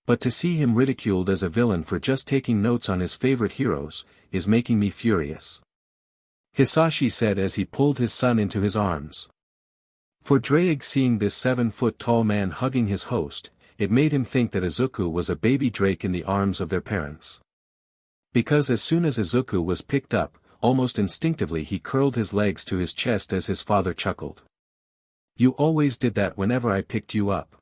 But to see him ridiculed as a villain for just taking notes on his favorite heroes, is making me furious. Hisashi said as he pulled his son into his arms. For Drake, seeing this 7-foot-tall man hugging his host, it made him think that Izuku was a baby Drake in the arms of their parents. Because as soon as Izuku was picked up, almost instinctively he curled his legs to his chest as his father chuckled. You always did that whenever I picked you up.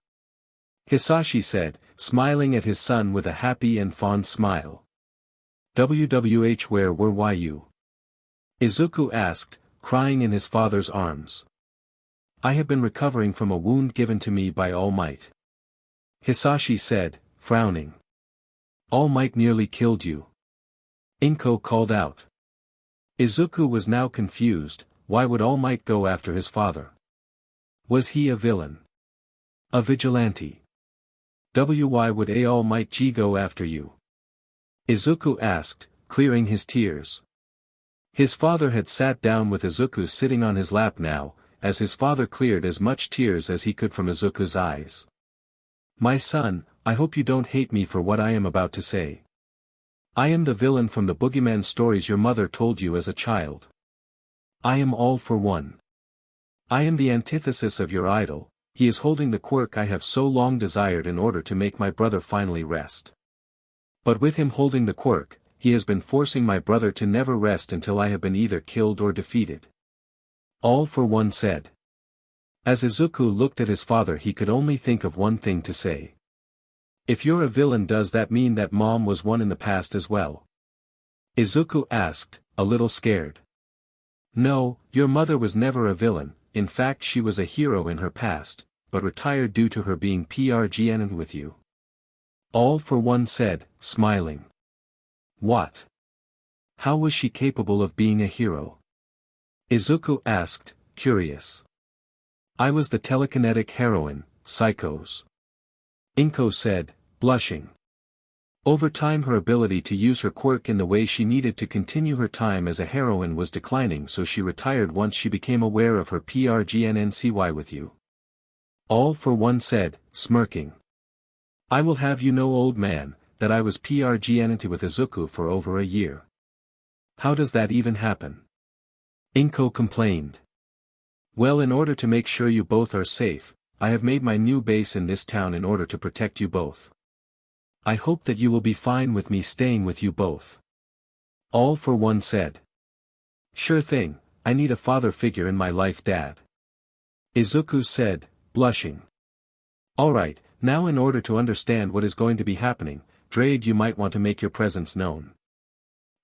Hisashi said, smiling at his son with a happy and fond smile. WWH, where were you? Izuku asked, crying in his father's arms. I have been recovering from a wound given to me by All Might. Hisashi said, frowning. All Might nearly killed you. Inko called out. Izuku was now confused. Why would All Might go after his father? Was he a villain? A vigilante? Why would All Might G go after you? Izuku asked, clearing his tears. His father had sat down with Izuku sitting on his lap now, as his father cleared as much tears as he could from Izuku's eyes. My son, I hope you don't hate me for what I am about to say. I am the villain from the boogeyman stories your mother told you as a child. I am All for One. I am the antithesis of your idol. He is holding the quirk I have so long desired in order to make my brother finally rest. But with him holding the quirk, he has been forcing my brother to never rest until I have been either killed or defeated. All for One said. As Izuku looked at his father, he could only think of one thing to say. If you're a villain, does that mean that Mom was one in the past as well? Izuku asked, a little scared. No, your mother was never a villain. In fact, she was a hero in her past, but retired due to her being pregnant with you. All for One said, smiling. What? How was she capable of being a hero? Izuku asked, curious. I was the telekinetic heroine, Psychos. Inko said, blushing. Over time her ability to use her quirk in the way she needed to continue her time as a heroine was declining, so she retired once she became aware of her pregnancy with you. All for One said, smirking. I will have you know, old man, that I was pregnant with Izuku for over a year. How does that even happen? Inko complained. Well, in order to make sure you both are safe, I have made my new base in this town in order to protect you both. I hope that you will be fine with me staying with you both. All for One said. Sure thing, I need a father figure in my life, Dad. Izuku said, blushing. Alright, now in order to understand what is going to be happening, Drake, you might want to make your presence known.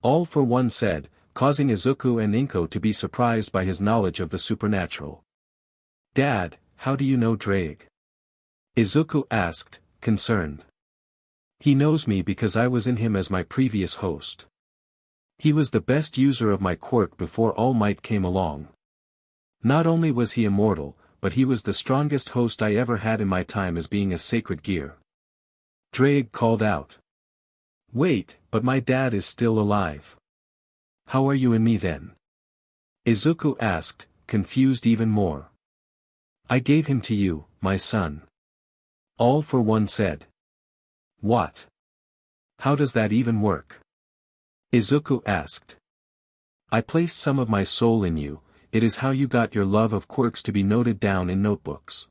All for One said, causing Izuku and Inko to be surprised by his knowledge of the supernatural. Dad, how do you know Drake? Izuku asked, concerned. He knows me because I was in him as my previous host. He was the best user of my quirk before All Might came along. Not only was he immortal, but he was the strongest host I ever had in my time as being a sacred gear. Drake called out. Wait, but my dad is still alive. How are you and me then? Izuku asked, confused even more. I gave him to you, my son. All for One said. What? How does that even work? Izuku asked. I placed some of my soul in you. It is how you got your love of quirks to be noted down in notebooks.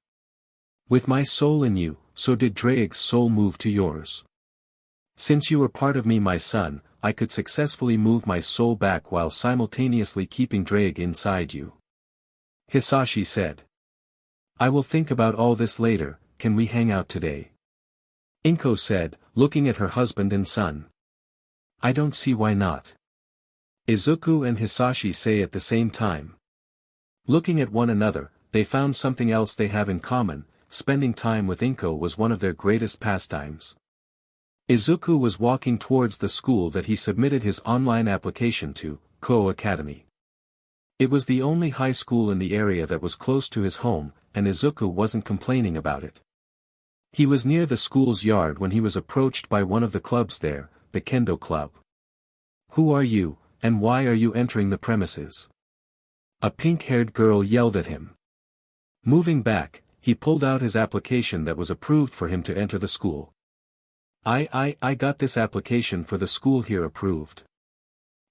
With my soul in you, so did Drake's soul move to yours. Since you were part of me, my son, I could successfully move my soul back while simultaneously keeping Drake inside you. Hisashi said. I will think about all this later. Can we hang out today? Inko said, looking at her husband and son. I don't see why not. Izuku and Hisashi say at the same time. Looking at one another, they found something else they have in common. Spending time with Inko was one of their greatest pastimes. Izuku was walking towards the school that he submitted his online application to, Kuoh Academy. It was the only high school in the area that was close to his home, and Izuku wasn't complaining about it. He was near the school's yard when he was approached by one of the clubs there, the Kendo Club. Who are you, and why are you entering the premises? A pink-haired girl yelled at him. Moving back, he pulled out his application that was approved for him to enter the school. I got this application for the school here approved.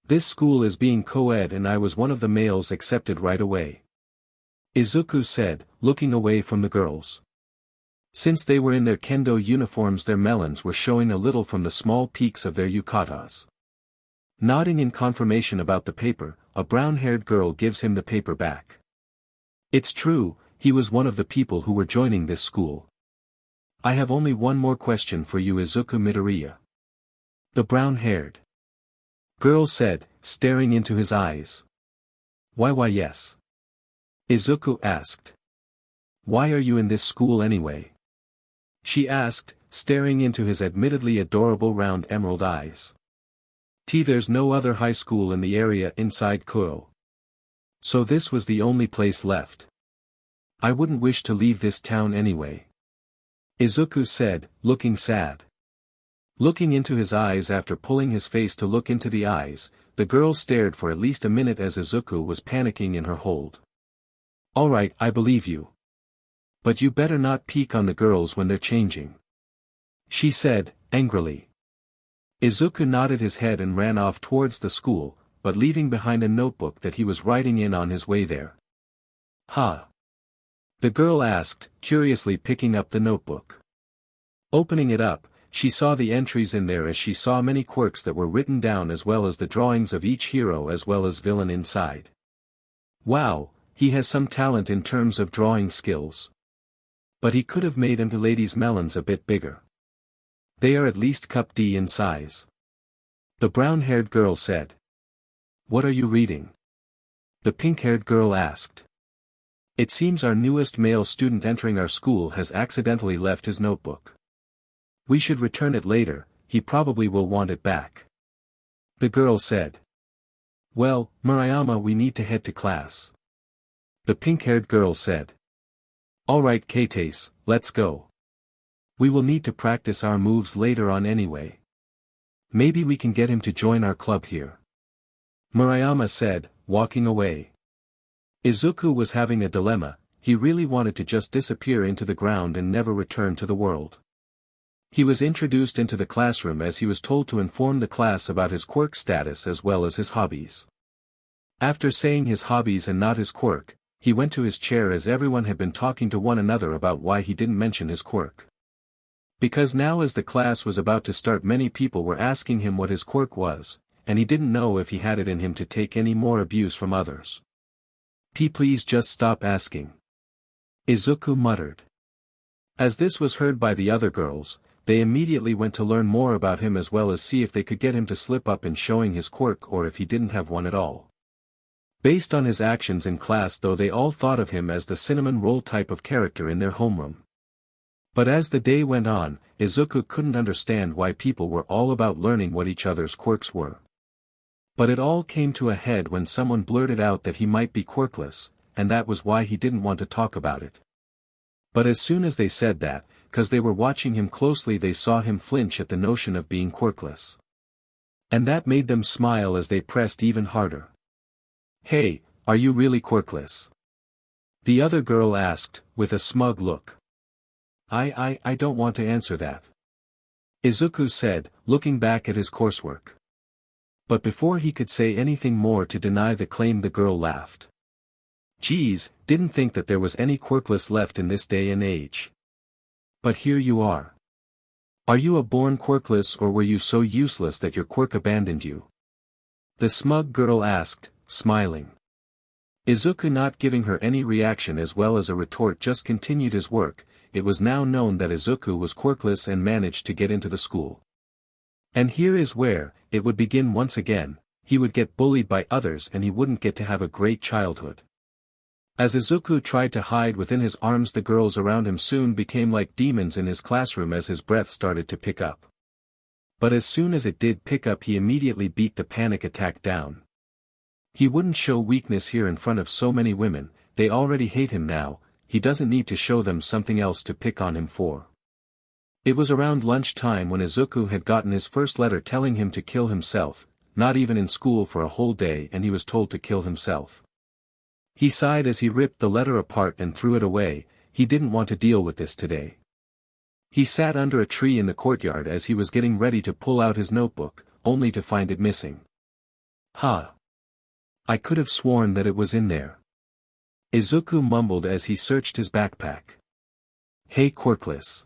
This school is being co-ed and I was one of the males accepted right away. Izuku said, looking away from the girls. Since they were in their kendo uniforms, their melons were showing a little from the small peaks of their yukatas. Nodding in confirmation about the paper, a brown-haired girl gives him the paper back. It's true, he was one of the people who were joining this school. I have only one more question for you, Izuku Midoriya. The brown-haired girl said, staring into his eyes. Why yes. Izuku asked. Why are you in this school anyway? She asked, staring into his admittedly adorable round emerald eyes. There's no other high school in the area inside Kuoh. So this was the only place left. I wouldn't wish to leave this town anyway. Izuku said, looking sad. Looking into his eyes after pulling his face to look into the eyes, the girl stared for at least a minute as Izuku was panicking in her hold. Alright, I believe you. But you better not peek on the girls when they're changing. She said, angrily. Izuku nodded his head and ran off towards the school, but leaving behind a notebook that he was writing in on his way there. Huh? The girl asked, curiously picking up the notebook. Opening it up, she saw the entries in there as she saw many quirks that were written down as well as the drawings of each hero as well as villain inside. Wow, he has some talent in terms of drawing skills. But he could have made him ladies' melons a bit bigger. They are at least cup D in size. The brown-haired girl said. What are you reading? The pink-haired girl asked. It seems our newest male student entering our school has accidentally left his notebook. We should return it later, he probably will want it back. The girl said. Well, Murayama, we need to head to class. The pink-haired girl said. Alright Kates, let's go. We will need to practice our moves later on anyway. Maybe we can get him to join our club here. Murayama said, walking away. Izuku was having a dilemma, he really wanted to just disappear into the ground and never return to the world. He was introduced into the classroom as he was told to inform the class about his quirk status as well as his hobbies. After saying his hobbies and not his quirk, he went to his chair as everyone had been talking to one another about why he didn't mention his quirk. Because now as the class was about to start, many people were asking him what his quirk was, and he didn't know if he had it in him to take any more abuse from others. Please just stop asking. Izuku muttered. As this was heard by the other girls, they immediately went to learn more about him as well as see if they could get him to slip up in showing his quirk or if he didn't have one at all. Based on his actions in class though, they all thought of him as the cinnamon roll type of character in their homeroom. But as the day went on, Izuku couldn't understand why people were all about learning what each other's quirks were. But it all came to a head when someone blurted out that he might be quirkless, and that was why he didn't want to talk about it. But as soon as they said that, cause they were watching him closely, they saw him flinch at the notion of being quirkless. And that made them smile as they pressed even harder. Hey, are you really quirkless? The other girl asked, with a smug look. I don't want to answer that. Izuku said, looking back at his coursework. But before he could say anything more to deny the claim, the girl laughed. Geez, didn't think that there was any quirkless left in this day and age. But here you are. Are you a born quirkless or were you so useless that your quirk abandoned you? The smug girl asked, smiling. Izuku, not giving her any reaction as well as a retort, just continued his work. It was now known that Izuku was quirkless and managed to get into the school. And here is where it would begin once again. He would get bullied by others and he wouldn't get to have a great childhood. As Izuku tried to hide within his arms, the girls around him soon became like demons in his classroom as his breath started to pick up. But as soon as it did pick up, he immediately beat the panic attack down. He wouldn't show weakness here in front of so many women, they already hate him now. He doesn't need to show them something else to pick on him for. It was around lunchtime when Izuku had gotten his first letter telling him to kill himself, not even in school for a whole day, and he was told to kill himself. He sighed as he ripped the letter apart and threw it away. He didn't want to deal with this today. He sat under a tree in the courtyard as he was getting ready to pull out his notebook, only to find it missing. I could have sworn that it was in there. Izuku mumbled as he searched his backpack. Hey Quirkless.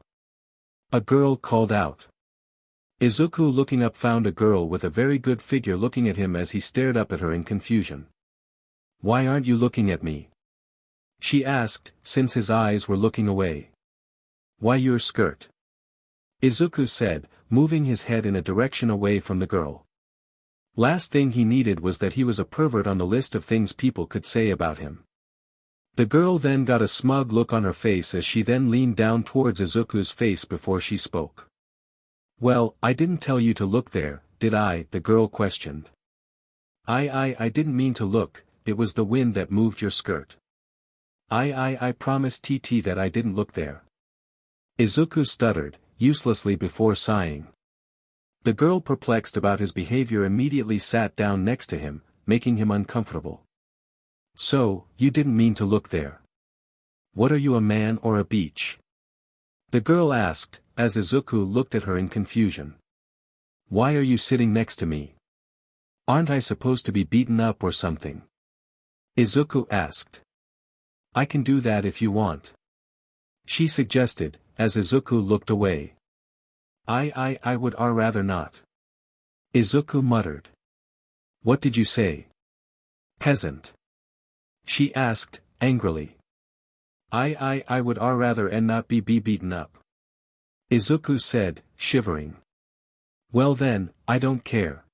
A girl called out. Izuku looking up found a girl with a very good figure looking at him as he stared up at her in confusion. Why aren't you looking at me? She asked, since his eyes were looking away. Why your skirt? Izuku said, moving his head in a direction away from the girl. Last thing he needed was that he was a pervert on the list of things people could say about him. The girl then got a smug look on her face as she then leaned down towards Izuku's face before she spoke. Well, I didn't tell you to look there, did I? The girl questioned. I didn't mean to look, it was the wind that moved your skirt. I promised TT that I didn't look there. Izuku stuttered, uselessly before sighing. The girl perplexed about his behavior immediately sat down next to him, making him uncomfortable. So, you didn't mean to look there. What are you, a man or a beach? The girl asked, as Izuku looked at her in confusion. Why are you sitting next to me? Aren't I supposed to be beaten up or something? Izuku asked. I can do that if you want. She suggested, as Izuku looked away. I would rather not. Izuku muttered. What did you say? Peasant. She asked, angrily. I would rather and not be beaten up. Izuku said, shivering. Well then, I don't care.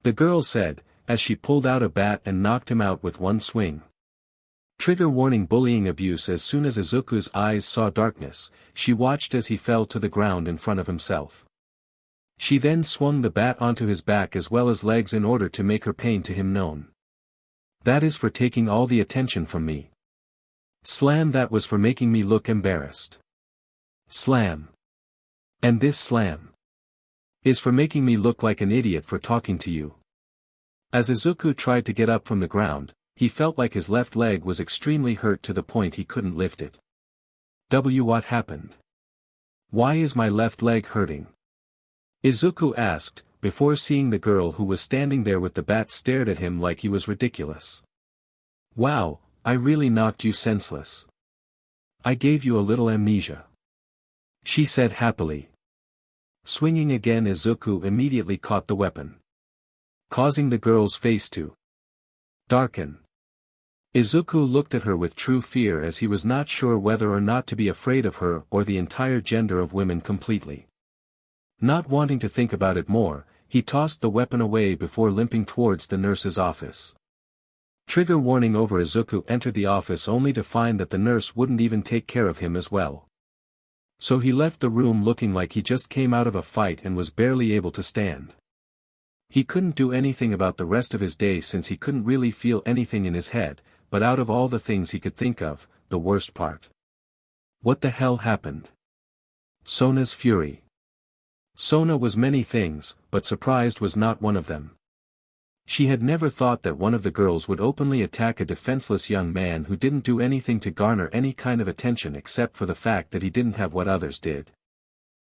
The girl said, as she pulled out a bat and knocked him out with one swing. Trigger warning bullying abuse. As soon as Izuku's eyes saw darkness, she watched as he fell to the ground in front of himself. She then swung the bat onto his back as well as legs in order to make her pain to him known. That is for taking all the attention from me. Slam. That was for making me look embarrassed. Slam. And this slam is for making me look like an idiot for talking to you. As Izuku tried to get up from the ground, he felt like his left leg was extremely hurt to the point he couldn't lift it. What happened? Why is my left leg hurting? Izuku asked, before seeing the girl who was standing there with the bat stared at him like he was ridiculous. Wow, I really knocked you senseless. I gave you a little amnesia. She said happily. Swinging again, Izuku immediately caught the weapon, causing the girl's face to darken. Izuku looked at her with true fear as he was not sure whether or not to be afraid of her or the entire gender of women completely. Not wanting to think about it more, he tossed the weapon away before limping towards the nurse's office. Trigger warning over. Izuku entered the office only to find that the nurse wouldn't even take care of him as well. So he left the room looking like he just came out of a fight and was barely able to stand. He couldn't do anything about the rest of his day since he couldn't really feel anything in his head, but out of all the things he could think of, the worst part. What the hell happened? Sona's fury. Sona was many things, but surprised was not one of them. She had never thought that one of the girls would openly attack a defenseless young man who didn't do anything to garner any kind of attention except for the fact that he didn't have what others did.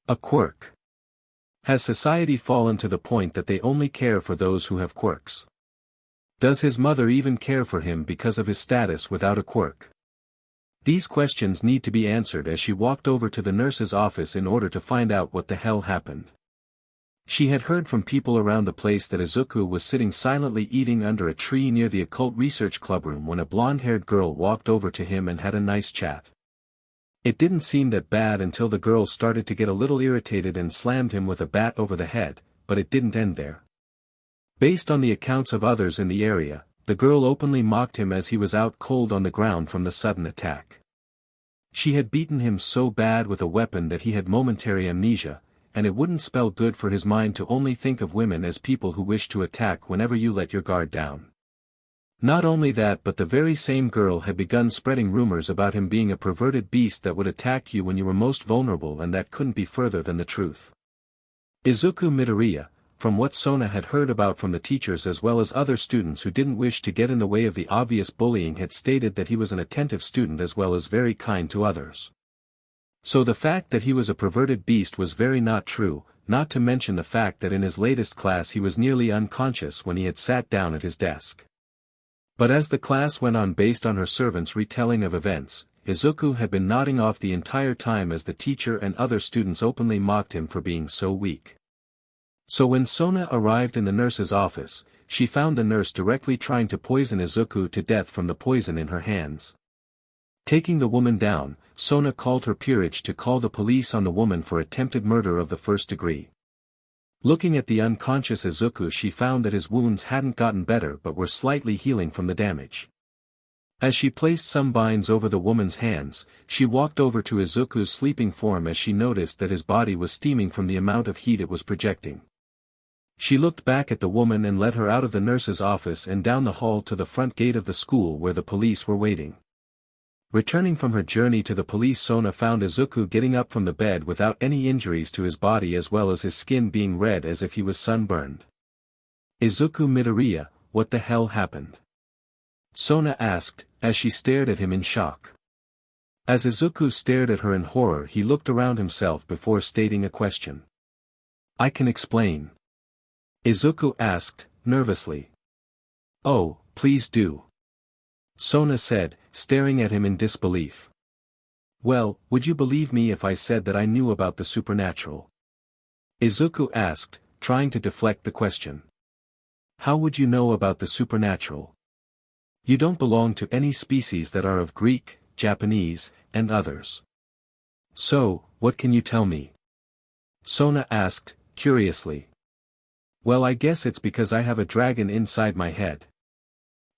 A quirk. Has society fallen to the point that they only care for those who have quirks? Does his mother even care for him because of his status without a quirk? These questions need to be answered as she walked over to the nurse's office in order to find out what the hell happened. She had heard from people around the place that Izuku was sitting silently eating under a tree near the occult research clubroom when a blonde-haired girl walked over to him and had a nice chat. It didn't seem that bad until the girl started to get a little irritated and slammed him with a bat over the head, but it didn't end there. Based on the accounts of others in the area, the girl openly mocked him as he was out cold on the ground from the sudden attack. She had beaten him so bad with a weapon that he had momentary amnesia, and it wouldn't spell good for his mind to only think of women as people who wish to attack whenever you let your guard down. Not only that, but the very same girl had begun spreading rumors about him being a perverted beast that would attack you when you were most vulnerable, and that couldn't be further than the truth. Izuku Midoriya, from what Sona had heard about from the teachers as well as other students who didn't wish to get in the way of the obvious bullying, had stated that he was an attentive student as well as very kind to others. So the fact that he was a perverted beast was very not true, not to mention the fact that in his latest class he was nearly unconscious when he had sat down at his desk. But as the class went on based on her servant's retelling of events, Izuku had been nodding off the entire time as the teacher and other students openly mocked him for being so weak. So when Sona arrived in the nurse's office, she found the nurse directly trying to poison Izuku to death from the poison in her hands. Taking the woman down, Sona called her peerage to call the police on the woman for attempted murder of the first degree. Looking at the unconscious Izuku, she found that his wounds hadn't gotten better but were slightly healing from the damage. As she placed some binds over the woman's hands, she walked over to Izuku's sleeping form as she noticed that his body was steaming from the amount of heat it was projecting. She looked back at the woman and led her out of the nurse's office and down the hall to the front gate of the school where the police were waiting. Returning from her journey to the police, Sona found Izuku getting up from the bed without any injuries to his body as well as his skin being red as if he was sunburned. "Izuku Midoriya, what the hell happened?" Sona asked, as she stared at him in shock. As Izuku stared at her in horror, he looked around himself before stating a question. "I can explain," Izuku asked, nervously. "Oh, please do," Sona said, staring at him in disbelief. "Well, would you believe me if I said that I knew about the supernatural?" Izuku asked, trying to deflect the question. "How would you know about the supernatural? You don't belong to any species that are of Greek, Japanese, and others. So, what can you tell me?" Sona asked, curiously. "Well, I guess it's because I have a dragon inside my head,"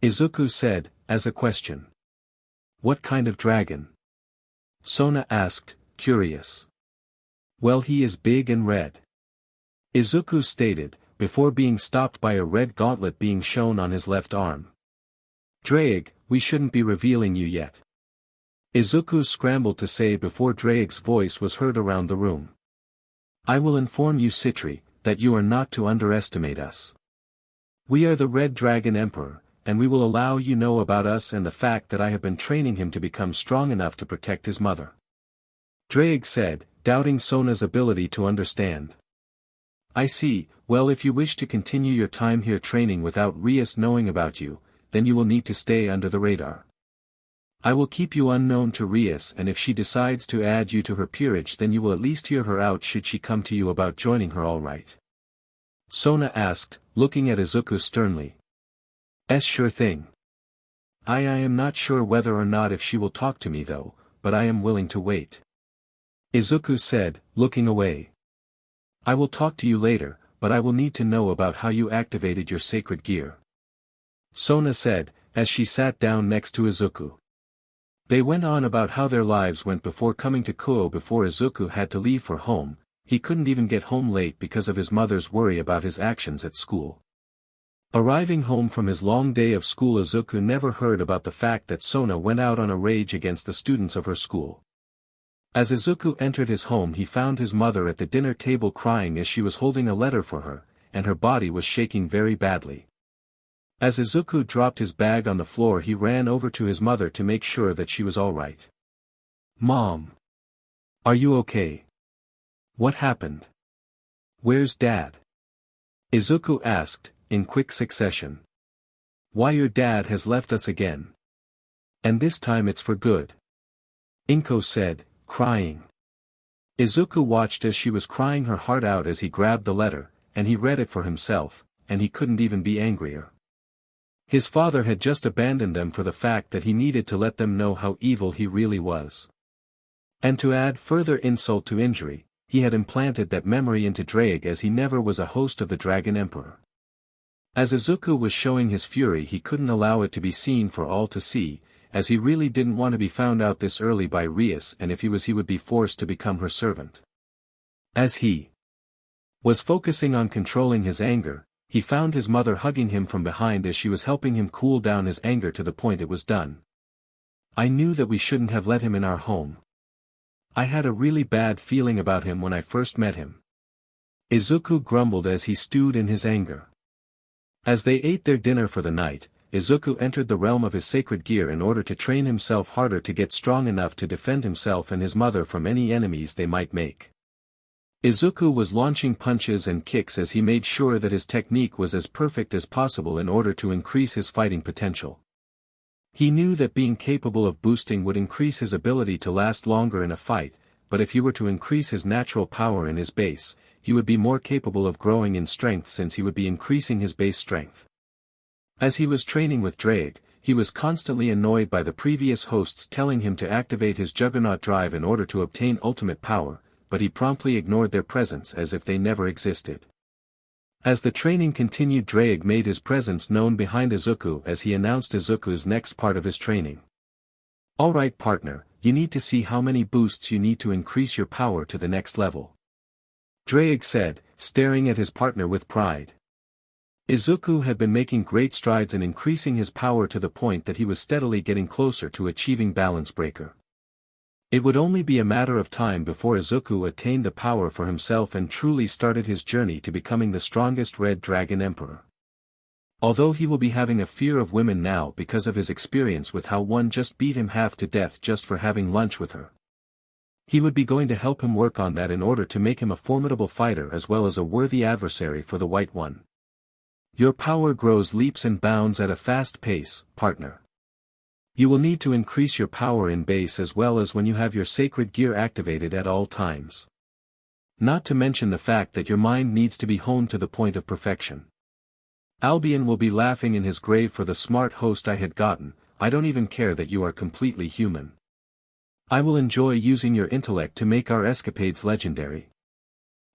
Izuku said, as a question. "What kind of dragon?" Sona asked, curious. "Well, he is big and red," Izuku stated, before being stopped by a red gauntlet being shown on his left arm. "Draig, we shouldn't be revealing you yet," Izuku scrambled to say before Draig's voice was heard around the room. "I will inform you, Citri, that you are not to underestimate us. We are the Red Dragon Emperor, and we will allow you know about us and the fact that I have been training him to become strong enough to protect his mother," Draig said, doubting Sona's ability to understand. "I see. Well, if you wish to continue your time here training without Rias knowing about you, then you will need to stay under the radar. I will keep you unknown to Rias, and if she decides to add you to her peerage, then you will at least hear her out should she come to you about joining her, all right?" Sona asked, looking at Izuku sternly. "Sure thing. I am not sure whether or not if she will talk to me though, but I am willing to wait," Izuku said, looking away. "I will talk to you later, but I will need to know about how you activated your sacred gear," Sona said, as she sat down next to Izuku. They went on about how their lives went before coming to Kuoh. Before Izuku had to leave for home, he couldn't even get home late because of his mother's worry about his actions at school. Arriving home from his long day of school, Izuku never heard about the fact that Sona went out on a rage against the students of her school. As Izuku entered his home, he found his mother at the dinner table crying as she was holding a letter for her, and her body was shaking very badly. As Izuku dropped his bag on the floor, he ran over to his mother to make sure that she was all right. "Mom. Are you okay? What happened? Where's Dad?" Izuku asked, in quick succession. "Why, your dad has left us again. And this time it's for good," Inko said, crying. Izuku watched as she was crying her heart out as he grabbed the letter, and he read it for himself, and he couldn't even be angrier. His father had just abandoned them for the fact that he needed to let them know how evil he really was. And to add further insult to injury, he had implanted that memory into Draig, as he never was a host of the Dragon Emperor. As Izuku was showing his fury, he couldn't allow it to be seen for all to see, as he really didn't want to be found out this early by Rias, and if he was, he would be forced to become her servant. As he was focusing on controlling his anger, he found his mother hugging him from behind as she was helping him cool down his anger to the point it was done. "I knew that we shouldn't have let him in our home. I had a really bad feeling about him when I first met him," Izuku grumbled as he stewed in his anger. As they ate their dinner for the night, Izuku entered the realm of his sacred gear in order to train himself harder to get strong enough to defend himself and his mother from any enemies they might make. Izuku was launching punches and kicks as he made sure that his technique was as perfect as possible in order to increase his fighting potential. He knew that being capable of boosting would increase his ability to last longer in a fight, but if he were to increase his natural power in his base, he would be more capable of growing in strength since he would be increasing his base strength. As he was training with Drake, he was constantly annoyed by the previous hosts telling him to activate his Juggernaut drive in order to obtain ultimate power, but he promptly ignored their presence as if they never existed. As the training continued, Drake made his presence known behind Izuku as he announced Izuku's next part of his training. "Alright partner, you need to see how many boosts you need to increase your power to the next level," Drake said, staring at his partner with pride. Izuku had been making great strides in increasing his power to the point that he was steadily getting closer to achieving Balance Breaker. It would only be a matter of time before Izuku attained the power for himself and truly started his journey to becoming the strongest Red Dragon Emperor. Although he will be having a fear of women now because of his experience with how one just beat him half to death just for having lunch with her, he would be going to help him work on that in order to make him a formidable fighter as well as a worthy adversary for the White One. Your power grows leaps and bounds at a fast pace, partner. You will need to increase your power in base as well as when you have your sacred gear activated at all times. Not to mention the fact that your mind needs to be honed to the point of perfection. Albion will be laughing in his grave for the smart host I had gotten. I don't even care that you are completely human. I will enjoy using your intellect to make our escapades legendary,"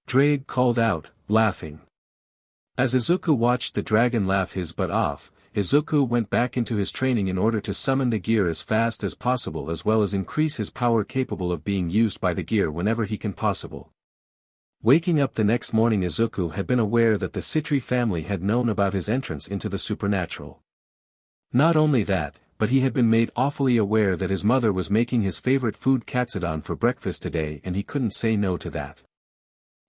Drake called out, laughing. As Izuku watched the dragon laugh his butt off, Izuku went back into his training in order to summon the gear as fast as possible as well as increase his power capable of being used by the gear whenever he can possible. Waking up the next morning, Izuku had been aware that the Citri family had known about his entrance into the supernatural. Not only that, but he had been made awfully aware that his mother was making his favorite food katsudon for breakfast today and he couldn't say no to that.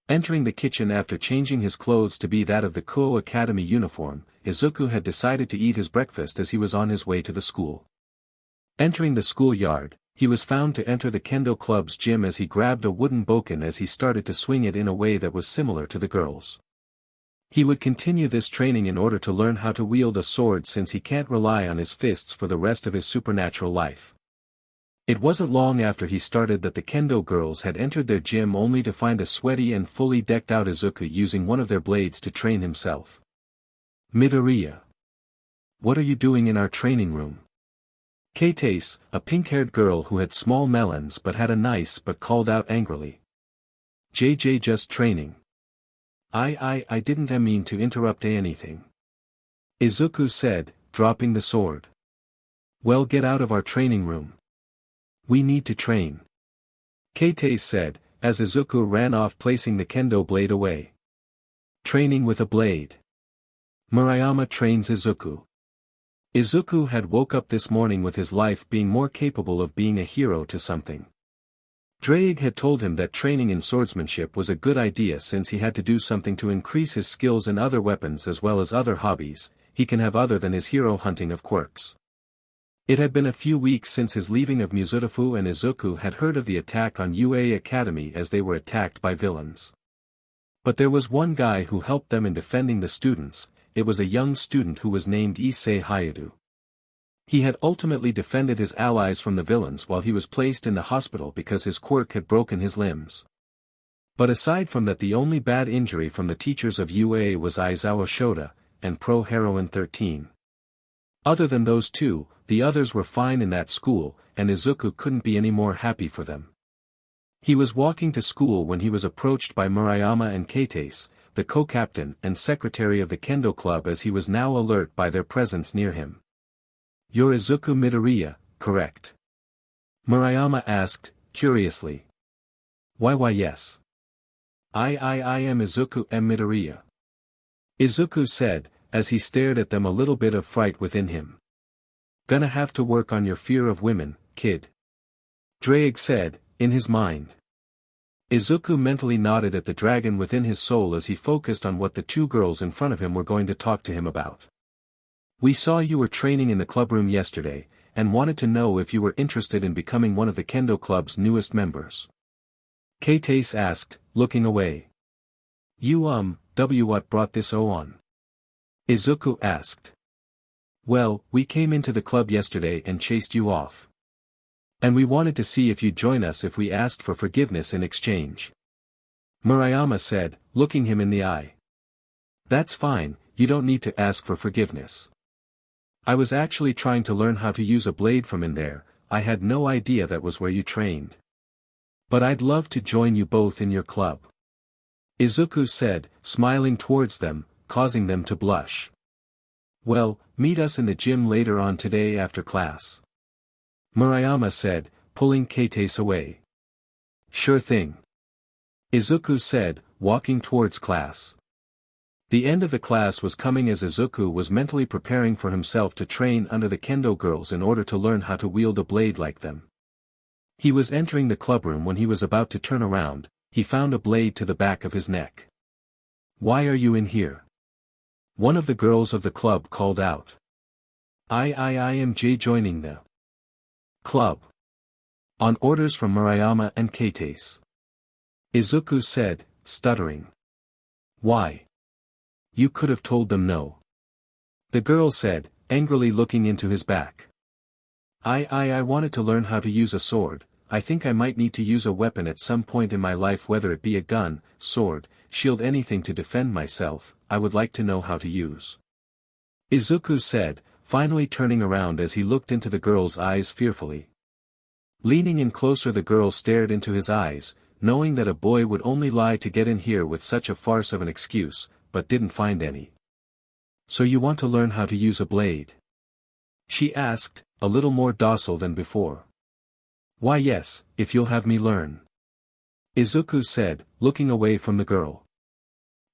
Entering the kitchen after changing his clothes to be that of the Kuoh Academy uniform, Izuku had decided to eat his breakfast as he was on his way to the school. Entering the schoolyard, he was found to enter the Kendo Club's gym as he grabbed a wooden bokken as he started to swing it in a way that was similar to the girls. He would continue this training in order to learn how to wield a sword since he can't rely on his fists for the rest of his supernatural life. It wasn't long after he started that the Kendo girls had entered their gym only to find a sweaty and fully decked out Izuku using one of their blades to train himself. "Midoriya. What are you doing in our training room?" Katase, a pink-haired girl who had small melons but had a nice but called out angrily. "JJ just training. I didn't mean to interrupt anything," Izuku said, dropping the sword. "Well, get out of our training room. We need to train," Katase said, as Izuku ran off placing the kendo blade away. Training with a blade. Murayama trains Izuku. Izuku had woke up this morning with his life being more capable of being a hero to something. Drake had told him that training in swordsmanship was a good idea since he had to do something to increase his skills in other weapons as well as other hobbies he can have other than his hero hunting of quirks. It had been a few weeks since his leaving of Musutafu and Izuku had heard of the attack on UA Academy as they were attacked by villains. But there was one guy who helped them in defending the students. It was a young student who was named Issei Hayadu. He had ultimately defended his allies from the villains while he was placed in the hospital because his quirk had broken his limbs. But aside from that, the only bad injury from the teachers of UA was Aizawa Shota, and Pro Heroine 13. Other than those two, the others were fine in that school, and Izuku couldn't be any more happy for them. He was walking to school when he was approached by Murayama and Katase, the co-captain and secretary of the Kendo Club, as he was now alert by their presence near him. "You're Izuku Midoriya, correct?" Murayama asked, curiously. Why yes. I am Izuku Midoriya," Izuku said, as he stared at them, a little bit of fright within him. "Gonna have to work on your fear of women, kid," Drake said, in his mind. Izuku mentally nodded at the dragon within his soul as he focused on what the two girls in front of him were going to talk to him about. We saw you were training in the clubroom yesterday, and wanted to know if you were interested in becoming one of the Kendo Club's newest members. Katsuki asked, looking away. What brought this on? Izuku asked. Well, we came into the club yesterday and chased you off. And we wanted to see if you'd join us if we asked for forgiveness in exchange. Murayama said, looking him in the eye. That's fine, you don't need to ask for forgiveness. I was actually trying to learn how to use a blade from in there, I had no idea that was where you trained. But I'd love to join you both in your club. Izuku said, smiling towards them, causing them to blush. Well, meet us in the gym later on today after class. Murayama said, pulling Katsuki away. Sure thing. Izuku said, walking towards class. The end of the class was coming as Izuku was mentally preparing for himself to train under the Kendo girls in order to learn how to wield a blade like them. He was entering the clubroom when he was about to turn around, he found a blade to the back of his neck. Why are you in here? One of the girls of the club called out. I am joining the club. On orders from Murayama and Katsuki. Izuku said, stuttering. Why? You could have told them no. The girl said, angrily looking into his back. I wanted to learn how to use a sword, I think I might need to use a weapon at some point in my life, whether it be a gun, sword, shield, anything to defend myself, I would like to know how to use. Izuku said, finally turning around as he looked into the girl's eyes fearfully. Leaning in closer, the girl stared into his eyes, knowing that a boy would only lie to get in here with such a farce of an excuse, but didn't find any. So you want to learn how to use a blade? She asked, a little more docile than before. Why yes, if you'll have me learn. Izuku said, looking away from the girl.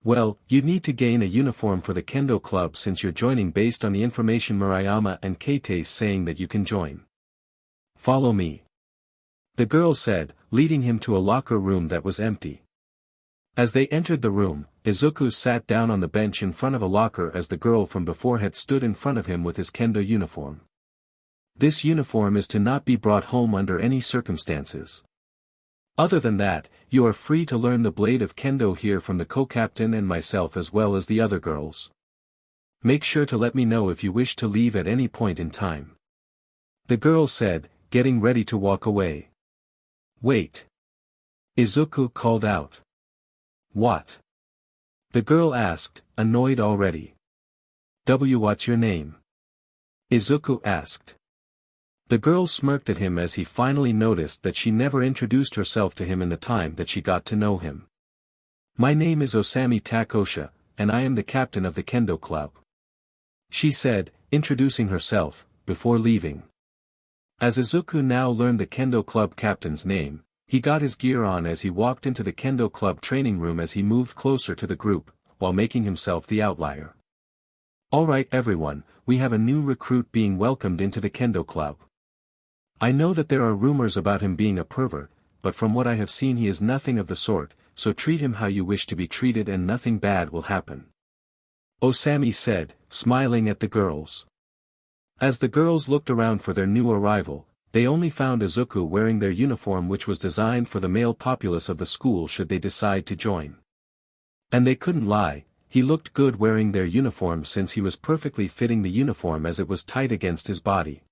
Well, you'd need to gain a uniform for the Kendo Club since you're joining based on the information Murayama and Katsuki saying that you can join. Follow me. The girl said, leading him to a locker room that was empty. As they entered the room, Izuku sat down on the bench in front of a locker as the girl from before had stood in front of him with his Kendo uniform. This uniform is to not be brought home under any circumstances. Other than that, you are free to learn the blade of Kendo here from the co-captain and myself as well as the other girls. Make sure to let me know if you wish to leave at any point in time. The girl said, getting ready to walk away. Wait. Izuku called out. What? The girl asked, annoyed already. What's your name? Izuku asked. The girl smirked at him as he finally noticed that she never introduced herself to him in the time that she got to know him. My name is Osami Takosha, and I am the captain of the Kendo Club. She said, introducing herself, before leaving. As Izuku now learned the Kendo Club captain's name, he got his gear on as he walked into the Kendo Club training room as he moved closer to the group, while making himself the outlier. Alright everyone, we have a new recruit being welcomed into the Kendo Club. I know that there are rumors about him being a pervert, but from what I have seen he is nothing of the sort, so treat him how you wish to be treated and nothing bad will happen. Osami said, smiling at the girls. As the girls looked around for their new arrival, they only found Izuku wearing their uniform, which was designed for the male populace of the school should they decide to join. And they couldn't lie, he looked good wearing their uniform since he was perfectly fitting the uniform as it was tight against his body.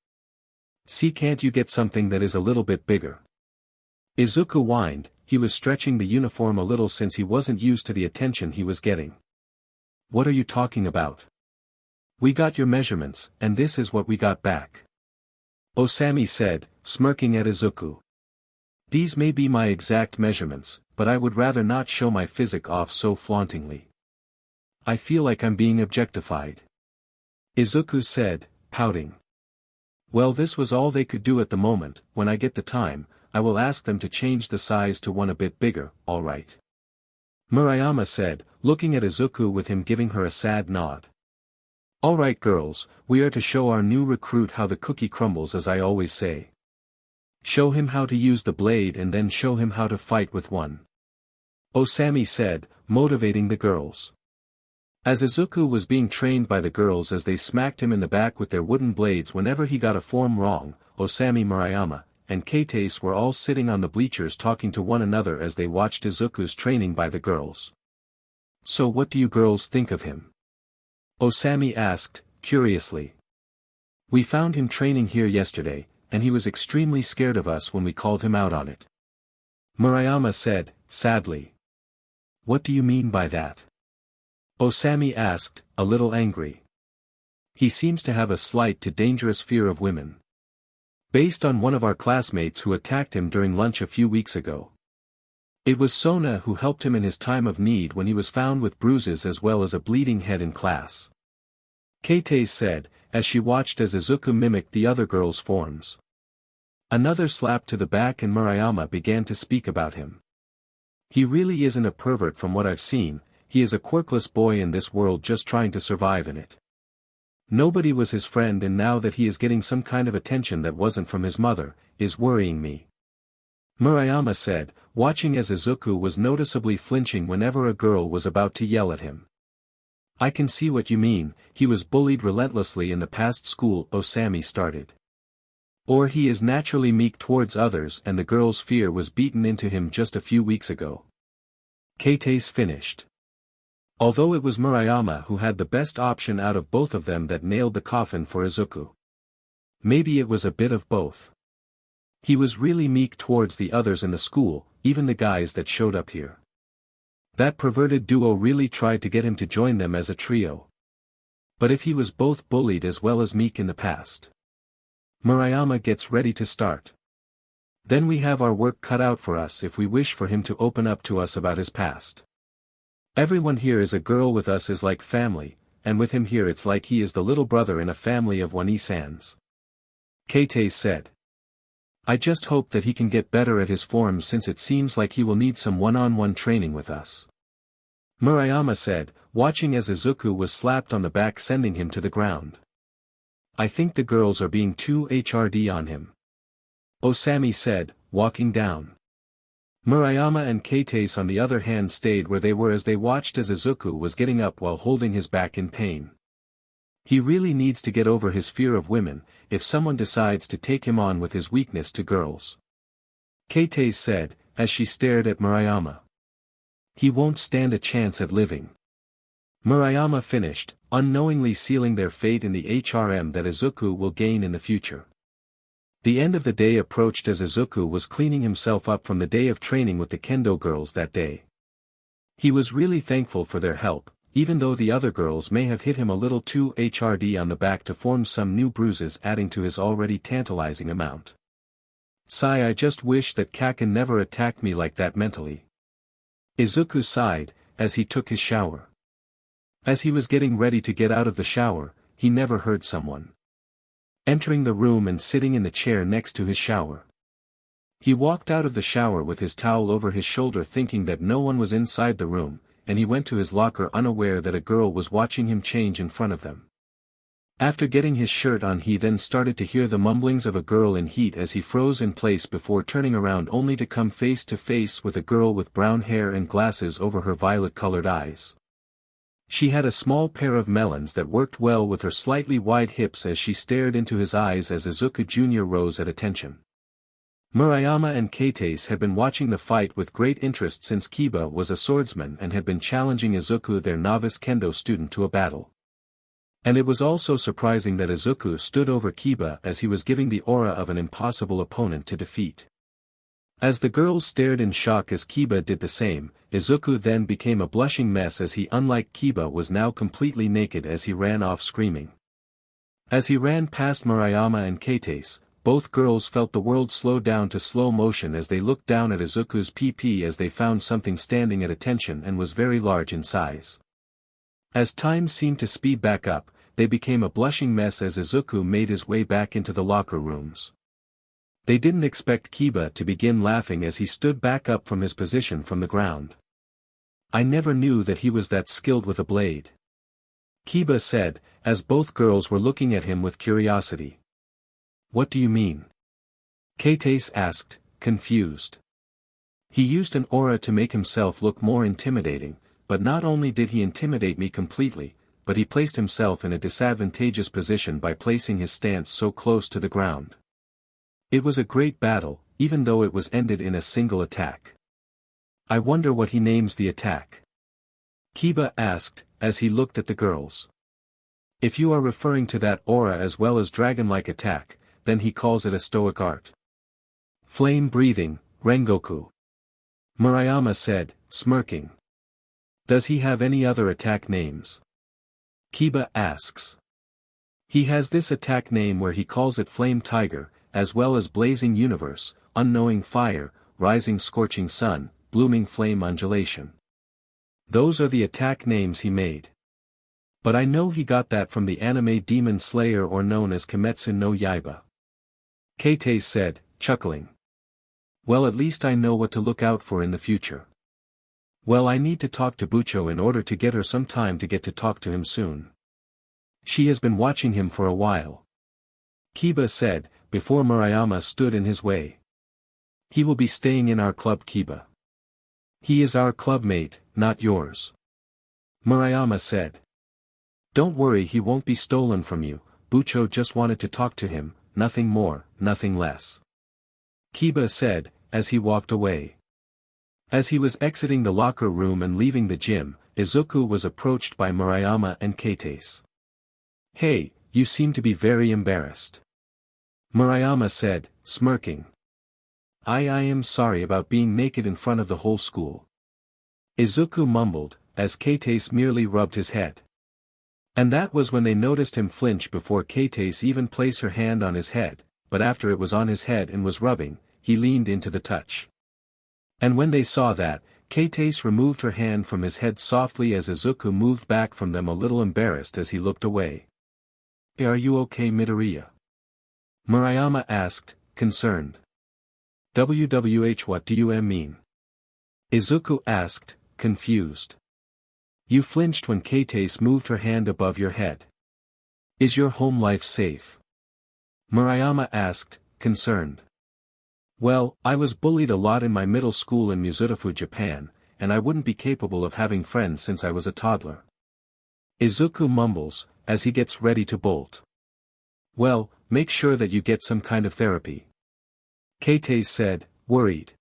See, can't you get something that is a little bit bigger? Izuku whined, he was stretching the uniform a little since he wasn't used to the attention he was getting. What are you talking about? We got your measurements, and this is what we got back. Osami said, smirking at Izuku. These may be my exact measurements, but I would rather not show my physique off so flauntingly. I feel like I'm being objectified. Izuku said, pouting. Well, this was all they could do at the moment. When I get the time, I will ask them to change the size to one a bit bigger, alright. Murayama said, looking at Izuku with him giving her a sad nod. Alright girls, we are to show our new recruit how the cookie crumbles, as I always say. Show him how to use the blade and then show him how to fight with one. Osami said, motivating the girls. As Izuku was being trained by the girls as they smacked him in the back with their wooden blades whenever he got a form wrong, Osami Murayama and Katase were all sitting on the bleachers talking to one another as they watched Izuku's training by the girls. So what do you girls think of him? Osami asked, curiously. We found him training here yesterday, and he was extremely scared of us when we called him out on it. Murayama said, sadly. What do you mean by that? Osami asked, a little angry. He seems to have a slight to dangerous fear of women. Based on one of our classmates who attacked him during lunch a few weeks ago. It was Sona who helped him in his time of need when he was found with bruises as well as a bleeding head in class. Katase said, as she watched as Izuku mimicked the other girls' forms. Another slap to the back and Murayama began to speak about him. He really isn't a pervert from what I've seen, he is a quirkless boy in this world just trying to survive in it. Nobody was his friend, and now that he is getting some kind of attention that wasn't from his mother, is worrying me. Murayama said, watching as Izuku was noticeably flinching whenever a girl was about to yell at him. I can see what you mean, he was bullied relentlessly in the past school, Osami started. Or he is naturally meek towards others and the girl's fear was beaten into him just a few weeks ago. Katase finished. Although it was Murayama who had the best option out of both of them that nailed the coffin for Izuku. Maybe it was a bit of both. He was really meek towards the others in the school, even the guys that showed up here. That perverted duo really tried to get him to join them as a trio. But if he was both bullied as well as meek in the past. Murayama gets ready to start. Then we have our work cut out for us if we wish for him to open up to us about his past. Everyone here is a girl with us is like family, and with him here it's like he is the little brother in a family of Wani-sans. Katase said. I just hope that he can get better at his forms since it seems like he will need some one-on-one training with us. Murayama said, watching as Izuku was slapped on the back sending him to the ground. I think the girls are being too HRD on him. Osami said, walking down. Murayama and Katase on the other hand stayed where they were as they watched as Izuku was getting up while holding his back in pain. He really needs to get over his fear of women, if someone decides to take him on with his weakness to girls. Katase said, as she stared at Murayama. He won't stand a chance at living. Murayama finished, unknowingly sealing their fate in the HRM that Izuku will gain in the future. The end of the day approached as Izuku was cleaning himself up from the day of training with the kendo girls that day. He was really thankful for their help, even though the other girls may have hit him a little too HRD on the back to form some new bruises adding to his already tantalizing amount. Sigh, I just wish that Kaken never attacked me like that mentally. Izuku sighed, as he took his shower. As he was getting ready to get out of the shower, he never heard someone entering the room and sitting in the chair next to his shower. He walked out of the shower with his towel over his shoulder thinking that no one was inside the room, and he went to his locker unaware that a girl was watching him change in front of them. After getting his shirt on he then started to hear the mumblings of a girl in heat as he froze in place before turning around only to come face to face with a girl with brown hair and glasses over her violet-colored eyes. She had a small pair of melons that worked well with her slightly wide hips as she stared into his eyes as Izuku Jr. rose at attention. Murayama and Katase had been watching the fight with great interest since Kiba was a swordsman and had been challenging Izuku, their novice kendo student, to a battle. And it was also surprising that Izuku stood over Kiba as he was giving the aura of an impossible opponent to defeat. As the girls stared in shock as Kiba did the same, Izuku then became a blushing mess as he, unlike Kiba, was now completely naked as he ran off screaming. As he ran past Murayama and Katase, both girls felt the world slow down to slow motion as they looked down at Izuku's PP as they found something standing at attention and was very large in size. As time seemed to speed back up, they became a blushing mess as Izuku made his way back into the locker rooms. They didn't expect Kiba to begin laughing as he stood back up from his position from the ground. I never knew that he was that skilled with a blade. Kiba said, as both girls were looking at him with curiosity. What do you mean? Katase asked, confused. He used an aura to make himself look more intimidating, but not only did he intimidate me completely, but he placed himself in a disadvantageous position by placing his stance so close to the ground. It was a great battle, even though it was ended in a single attack. I wonder what he names the attack. Kiba asked, as he looked at the girls. If you are referring to that aura as well as dragon-like attack, then he calls it a stoic art. Flame breathing, Rengoku. Murayama said, smirking. Does he have any other attack names? Kiba asks. He has this attack name where he calls it Flame Tiger, as well as Blazing Universe, Unknowing Fire, Rising Scorching Sun, Blooming Flame Undulation. Those are the attack names he made. But I know he got that from the anime Demon Slayer or known as Kimetsu no Yaiba. Kate said, chuckling. Well, at least I know what to look out for in the future. Well, I need to talk to Bucho in order to get her some time to get to talk to him soon. She has been watching him for a while. Kiba said, before Murayama stood in his way. He will be staying in our club, Kiba. He is our clubmate, not yours. Murayama said. Don't worry, he won't be stolen from you. Bucho just wanted to talk to him, nothing more, nothing less. Kiba said, as he walked away. As he was exiting the locker room and leaving the gym, Izuku was approached by Murayama and Kate. Hey, you seem to be very embarrassed. Murayama said, smirking. I am sorry about being naked in front of the whole school. Izuku mumbled, as Kate merely rubbed his head. And that was when they noticed him flinch before Kate even placed her hand on his head, but after it was on his head and was rubbing, he leaned into the touch. And when they saw that, Kate removed her hand from his head softly as Izuku moved back from them a little embarrassed as he looked away. Are you okay, Midoriya? Murayama asked, concerned. WWH, what do you mean? Izuku asked, confused. You flinched when Kate moved her hand above your head. Is your home life safe? Murayama asked, concerned. Well, I was bullied a lot in my middle school in Musutafu, Japan, and I wouldn't be capable of having friends since I was a toddler. Izuku mumbles, as he gets ready to bolt. Well, make sure that you get some kind of therapy. Kate said, worried.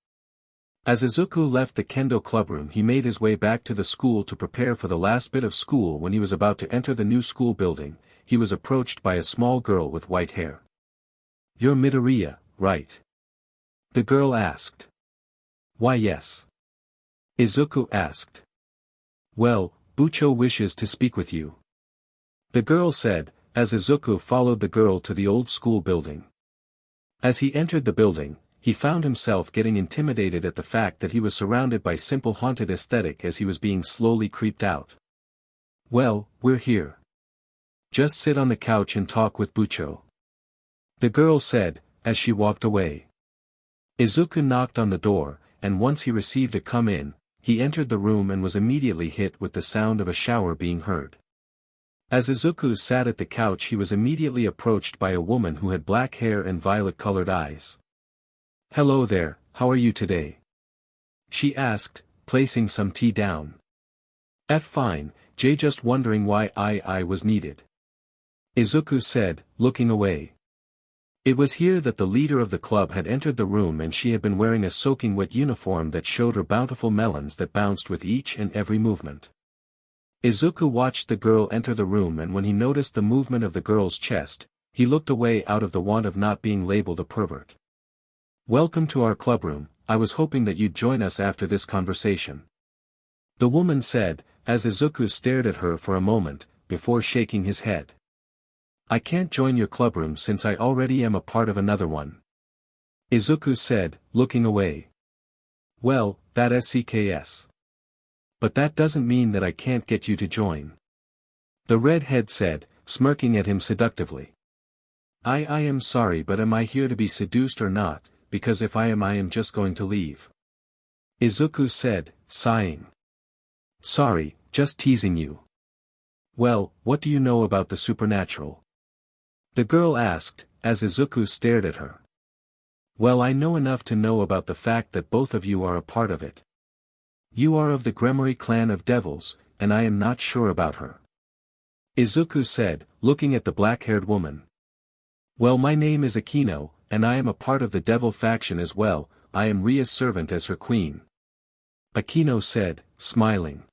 As Izuku left the kendo clubroom, he made his way back to the school to prepare for the last bit of school. When he was about to enter the new school building, he was approached by a small girl with white hair. You're Midoriya, right? The girl asked. Why, yes. Izuku asked. Well, Bucho wishes to speak with you. The girl said, as Izuku followed the girl to the old school building. As he entered the building, he found himself getting intimidated at the fact that he was surrounded by simple haunted aesthetic as he was being slowly creeped out. Well, we're here. Just sit on the couch and talk with Bucho. The girl said, as she walked away. Izuku knocked on the door, and once he received a come in, he entered the room and was immediately hit with the sound of a shower being heard. As Izuku sat at the couch, he was immediately approached by a woman who had black hair and violet-colored eyes. Hello there, how are you today? She asked, placing some tea down. Fine, just wondering why I was needed. Izuku said, looking away. It was here that the leader of the club had entered the room, and she had been wearing a soaking wet uniform that showed her bountiful melons that bounced with each and every movement. Izuku watched the girl enter the room, and when he noticed the movement of the girl's chest, he looked away out of the want of not being labeled a pervert. Welcome to our clubroom, I was hoping that you'd join us after this conversation. The woman said, as Izuku stared at her for a moment, before shaking his head. I can't join your clubroom since I already am a part of another one. Izuku said, looking away. Well, that's CKS. But that doesn't mean that I can't get you to join. The redhead said, smirking at him seductively. I am sorry, but am I here to be seduced or not, because if I am just going to leave. Izuku said, sighing. Sorry, just teasing you. Well, what do you know about the supernatural? The girl asked, as Izuku stared at her. Well, I know enough to know about the fact that both of you are a part of it. You are of the Gremory clan of devils, and I am not sure about her. Izuku said, looking at the black-haired woman. Well, my name is Akino, and I am a part of the devil faction as well. I am Ria's servant as her queen. Akino said, smiling.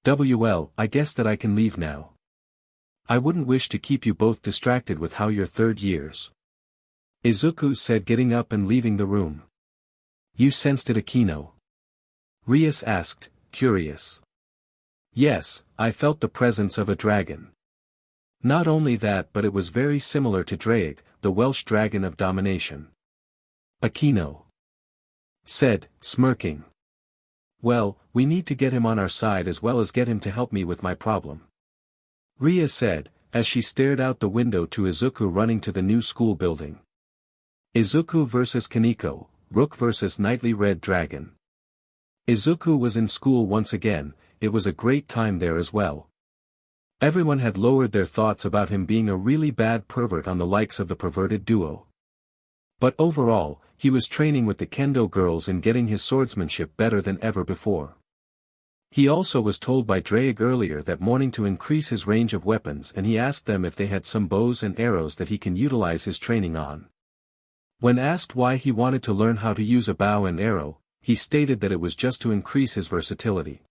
Well, I guess that I can leave now. I wouldn't wish to keep you both distracted with how your third years. Izuku said, getting up and leaving the room. You sensed it, Akino? Rias asked, curious. Yes, I felt the presence of a dragon. Not only that, but it was very similar to Draig, the Welsh dragon of domination. Akino said, smirking. Well, we need to get him on our side as well as get him to help me with my problem. Ria said, as she stared out the window to Izuku running to the new school building. Izuku vs Kaneko, Rook vs Nightly Red Dragon. Izuku was in school once again. It was a great time there as well. Everyone had lowered their thoughts about him being a really bad pervert on the likes of the perverted duo. But overall, he was training with the kendo girls and getting his swordsmanship better than ever before. He also was told by Draig earlier that morning to increase his range of weapons, and he asked them if they had some bows and arrows that he can utilize his training on. When asked why he wanted to learn how to use a bow and arrow, he stated that it was just to increase his versatility.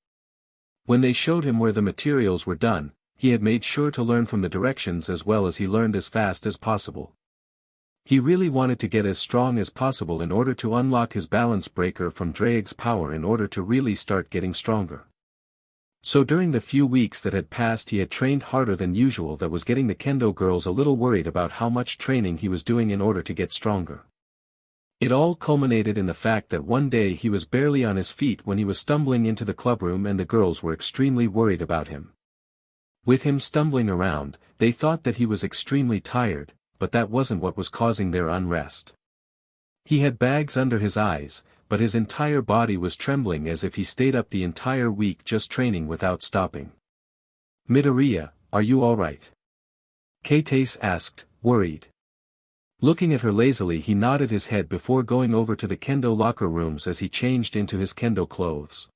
When they showed him where the materials were done, he had made sure to learn from the directions as well as he learned as fast as possible. He really wanted to get as strong as possible in order to unlock his balance breaker from Draig's power in order to really start getting stronger. So during the few weeks that had passed, he had trained harder than usual. That was getting the kendo girls a little worried about how much training he was doing in order to get stronger. It all culminated in the fact that one day he was barely on his feet when he was stumbling into the clubroom, and the girls were extremely worried about him. With him stumbling around, they thought that he was extremely tired, but that wasn't what was causing their unrest. He had bags under his eyes, but his entire body was trembling as if he stayed up the entire week just training without stopping. Midoriya, are you alright? Keitase asked, worried. Looking at her lazily, he nodded his head before going over to the kendo locker rooms as he changed into his kendo clothes.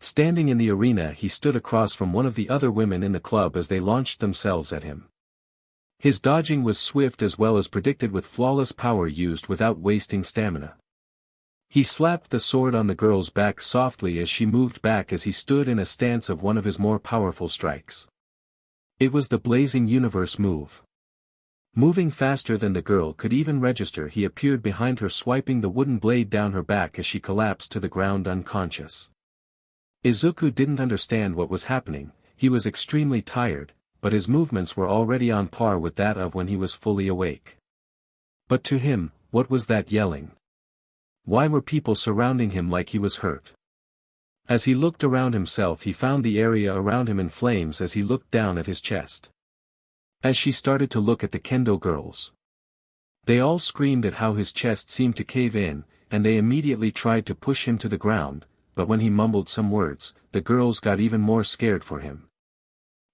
Standing in the arena, he stood across from one of the other women in the club as they launched themselves at him. His dodging was swift as well as predicted, with flawless power used without wasting stamina. He slapped the sword on the girl's back softly as she moved back as he stood in a stance of one of his more powerful strikes. It was the Blazing Universe move. Moving faster than the girl could even register, he appeared behind her, swiping the wooden blade down her back as she collapsed to the ground unconscious. Izuku didn't understand what was happening. He was extremely tired, but his movements were already on par with that of when he was fully awake. But to him, what was that yelling? Why were people surrounding him like he was hurt? As he looked around himself, he found the area around him in flames as he looked down at his chest. As she started to look at the kendo girls, they all screamed at how his chest seemed to cave in, and they immediately tried to push him to the ground, but when he mumbled some words, the girls got even more scared for him.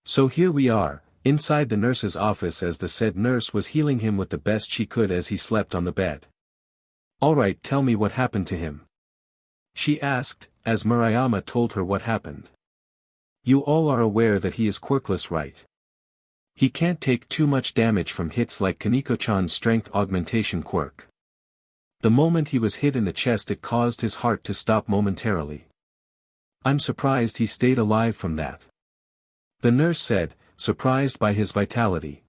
So here we are, inside the nurse's office, as the said nurse was healing him with the best she could as he slept on the bed. Alright, tell me what happened to him, she asked, as Murayama told her what happened. You all are aware that he is quirkless, right? He can't take too much damage from hits like Kaneko-chan's strength augmentation quirk. The moment he was hit in the chest, it caused his heart to stop momentarily. I'm surprised he stayed alive from that, the nurse said, surprised by his vitality.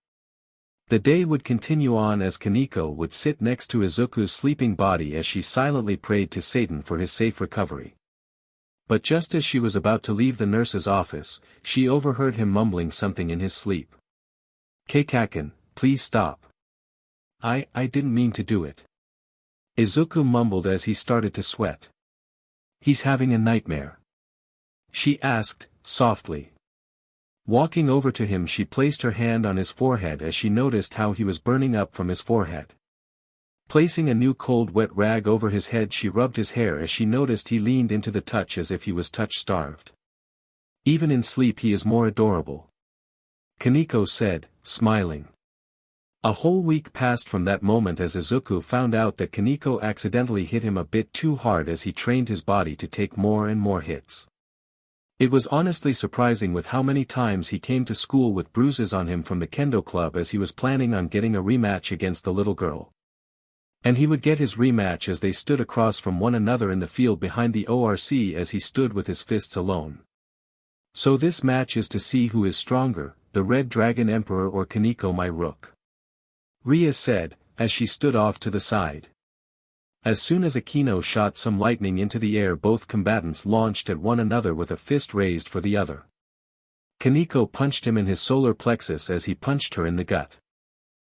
The day would continue on as Kaneko would sit next to Izuku's sleeping body as she silently prayed to Satan for his safe recovery. But just as she was about to leave the nurse's office, she overheard him mumbling something in his sleep. Keikaken, please stop. I didn't mean to do it, Izuku mumbled as he started to sweat. He's having a nightmare, she asked, softly. Walking over to him, she placed her hand on his forehead as she noticed how he was burning up from his forehead. Placing a new cold wet rag over his head, she rubbed his hair as she noticed he leaned into the touch as if he was touch-starved. Even in sleep he is more adorable, Kaneko said, smiling. A whole week passed from that moment as Izuku found out that Kaneko accidentally hit him a bit too hard as he trained his body to take more and more hits. It was honestly surprising with how many times he came to school with bruises on him from the kendo club as he was planning on getting a rematch against the little girl. And he would get his rematch as they stood across from one another in the field behind the ORC as he stood with his fists alone. So this match is to see who is stronger, the Red Dragon Emperor or Kaneko my rook. Ria said, as she stood off to the side. As soon as Akino shot some lightning into the air, both combatants launched at one another with a fist raised for the other. Kaneko punched him in his solar plexus as he punched her in the gut.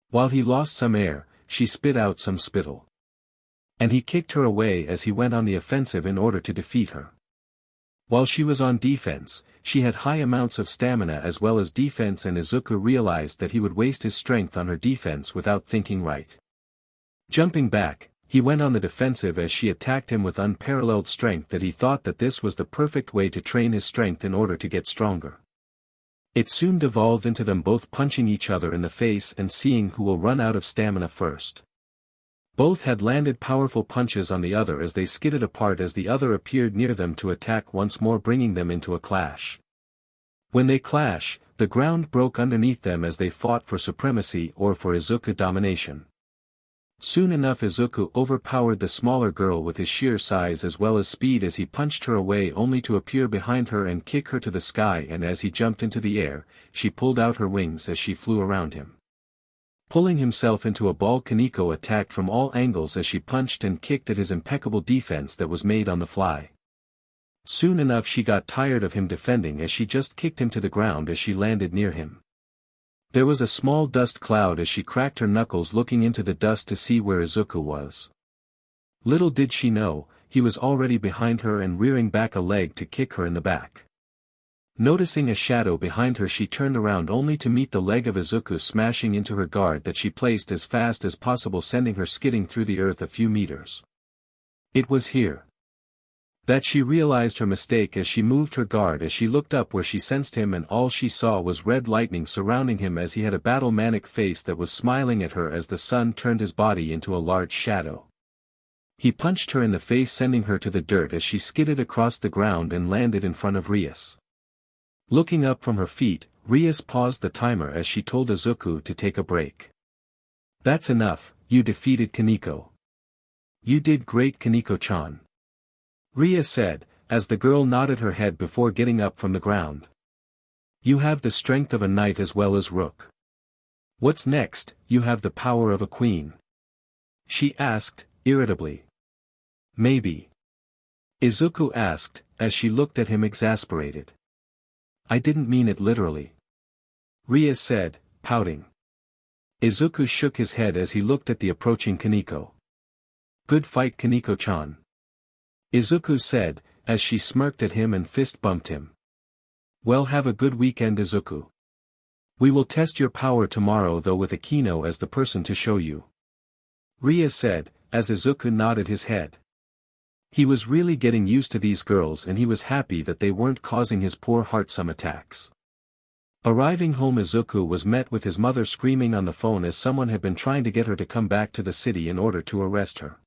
While he lost some air, she spit out some spittle. And he kicked her away as he went on the offensive in order to defeat her. While she was on defense, she had high amounts of stamina as well as defense, and Izuku realized that he would waste his strength on her defense without thinking right. Jumping back, he went on the defensive as she attacked him with unparalleled strength that he thought that this was the perfect way to train his strength in order to get stronger. It soon devolved into them both punching each other in the face and seeing who will run out of stamina first. Both had landed powerful punches on the other as they skidded apart as the other appeared near them to attack once more, bringing them into a clash. When they clash, the ground broke underneath them as they fought for supremacy or for Izuku domination. Soon enough Izuku overpowered the smaller girl with his sheer size as well as speed as he punched her away only to appear behind her and kick her to the sky, and as he jumped into the air, she pulled out her wings as she flew around him. Pulling himself into a ball, Kaneko attacked from all angles as she punched and kicked at his impeccable defense that was made on the fly. Soon enough she got tired of him defending as she just kicked him to the ground as she landed near him. There was a small dust cloud as she cracked her knuckles looking into the dust to see where Izuku was. Little did she know, he was already behind her and rearing back a leg to kick her in the back. Noticing a shadow behind her, she turned around only to meet the leg of Izuku smashing into her guard that she placed as fast as possible, sending her skidding through the earth a few meters. It was here that she realized her mistake as she moved her guard as she looked up where she sensed him, and all she saw was red lightning surrounding him as he had a battle-manic face that was smiling at her as the sun turned his body into a large shadow. He punched her in the face, sending her to the dirt as she skidded across the ground and landed in front of Rias. Looking up from her feet, Rias paused the timer as she told Izuku to take a break. "That's enough, you defeated Kaneko. You did great, Kaneko-chan," Ria said, as the girl nodded her head before getting up from the ground. "You have the strength of a knight as well as rook. What's next? You have the power of a queen?" she asked, irritably. "Maybe," Izuku asked, as she looked at him exasperated. "I didn't mean it literally," Ria said, pouting. Izuku shook his head as he looked at the approaching Kaneko. "Good fight, Kaneko-chan," Izuku said, as she smirked at him and fist bumped him. "Well, have a good weekend, Izuku. We will test your power tomorrow, though with Akino as the person to show you," Ria said, as Izuku nodded his head. He was really getting used to these girls and he was happy that they weren't causing his poor heart some attacks. Arriving home, Izuku was met with his mother screaming on the phone as someone had been trying to get her to come back to the city in order to arrest her.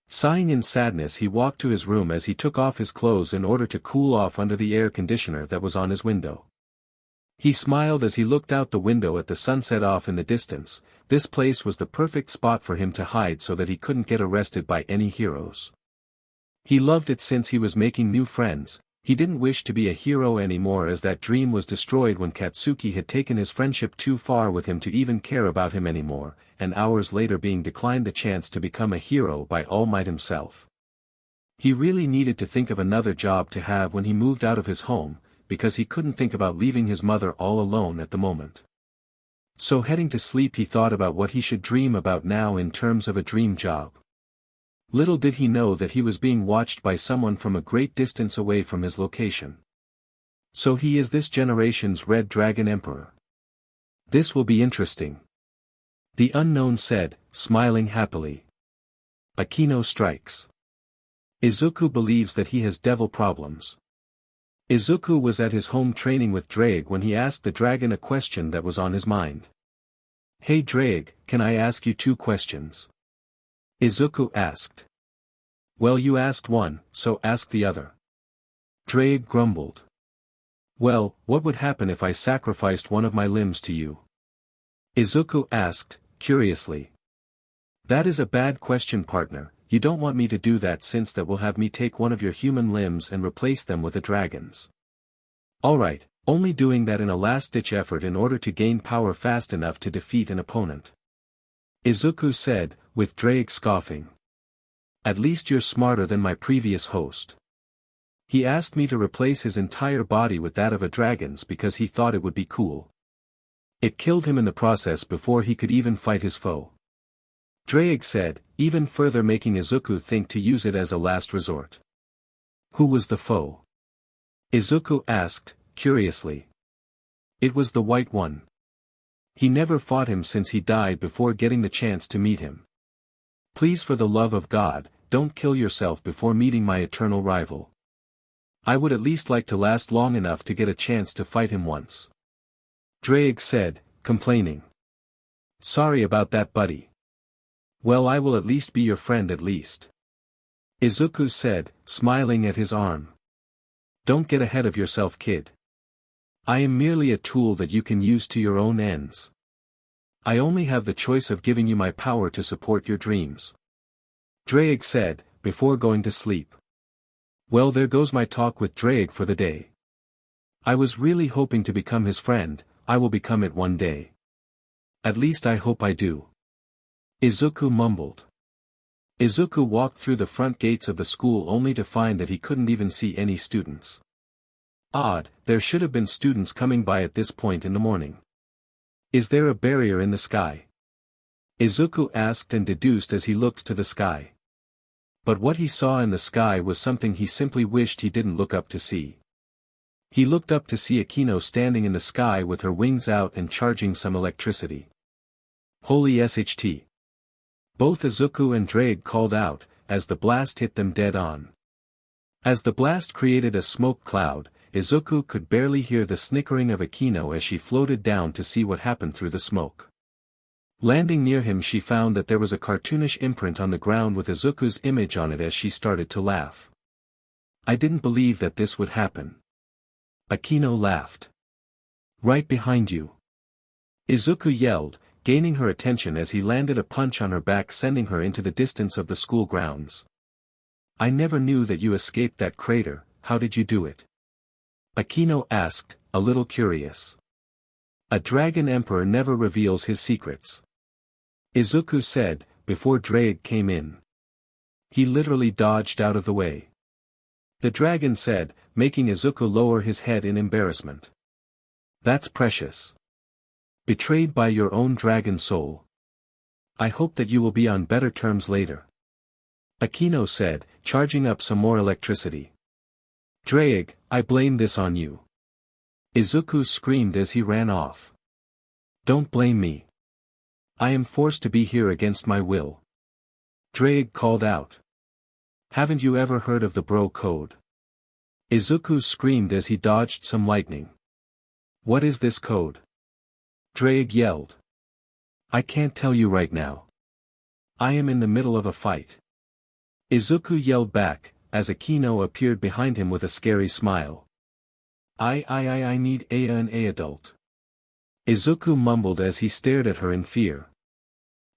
Sighing in sadness, he walked to his room as he took off his clothes in order to cool off under the air conditioner that was on his window. He smiled as he looked out the window at the sunset off in the distance. This place was the perfect spot for him to hide so that he couldn't get arrested by any heroes. He loved it since he was making new friends. He didn't wish to be a hero anymore as that dream was destroyed when Katsuki had taken his friendship too far with him to even care about him anymore, and hours later being declined the chance to become a hero by All Might himself. He really needed to think of another job to have when he moved out of his home, because he couldn't think about leaving his mother all alone at the moment. So heading to sleep, he thought about what he should dream about now in terms of a dream job. Little did he know that he was being watched by someone from a great distance away from his location. So he is this generation's Red Dragon Emperor. This will be interesting, the unknown said, smiling happily. Akino strikes. Izuku believes that he has devil problems. Izuku was at his home training with Drake when he asked the dragon a question that was on his mind. Hey Drake, can I ask you 2 questions? Izuku asked. Well, you asked one, so ask the other. Drake grumbled. Well, what would happen if I sacrificed one of my limbs to you? Izuku asked, curiously. That is a bad question, partner. You don't want me to do that, since that will have me take one of your human limbs and replace them with a dragon's. Alright, only doing that in a last-ditch effort in order to gain power fast enough to defeat an opponent. Izuku said, with Drake scoffing. At least you're smarter than my previous host. He asked me to replace his entire body with that of a dragon's because he thought it would be cool. It killed him in the process before he could even fight his foe. Drake said, even further making Izuku think to use it as a last resort. Who was the foe? Izuku asked, curiously. It was the white one. He never fought him since he died before getting the chance to meet him. Please, for the love of God, don't kill yourself before meeting my eternal rival. I would at least like to last long enough to get a chance to fight him once. Drake said, complaining. Sorry about that, buddy. Well, I will at least be your friend at least. Izuku said, smiling at his arm. Don't get ahead of yourself, kid. I am merely a tool that you can use to your own ends. I only have the choice of giving you my power to support your dreams. Drake said, before going to sleep. Well, there goes my talk with Drake for the day. I was really hoping to become his friend. I will become it one day. At least I hope I do. Izuku mumbled. Izuku walked through the front gates of the school only to find that he couldn't even see any students. Odd, there should have been students coming by at this point in the morning. Is there a barrier in the sky? Izuku asked and deduced as he looked to the sky. But what he saw in the sky was something he simply wished he didn't look up to see. He looked up to see Akino standing in the sky with her wings out and charging some electricity. Holy SHT. Both Izuku and Drake called out, as the blast hit them dead on. As the blast created a smoke cloud, Izuku could barely hear the snickering of Akino as she floated down to see what happened through the smoke. Landing near him, she found that there was a cartoonish imprint on the ground with Izuku's image on it as she started to laugh. I didn't believe that this would happen. Akino laughed. Right behind you. Izuku yelled, gaining her attention as he landed a punch on her back, sending her into the distance of the school grounds. I never knew that you escaped that crater. How did you do it? Akino asked, a little curious. A dragon emperor never reveals his secrets. Izuku said, before Drake came in. He literally dodged out of the way. The dragon said, making Izuku lower his head in embarrassment. That's precious. Betrayed by your own dragon soul. I hope that you will be on better terms later. Akino said, charging up some more electricity. Drake, I blame this on you. Izuku screamed as he ran off. Don't blame me. I am forced to be here against my will. Drake called out. Haven't you ever heard of the Bro Code? Izuku screamed as he dodged some lightning. What is this code? Drake yelled. I can't tell you right now. I am in the middle of a fight. Izuku yelled back, as Akino appeared behind him with a scary smile. I need an adult. Izuku mumbled as he stared at her in fear.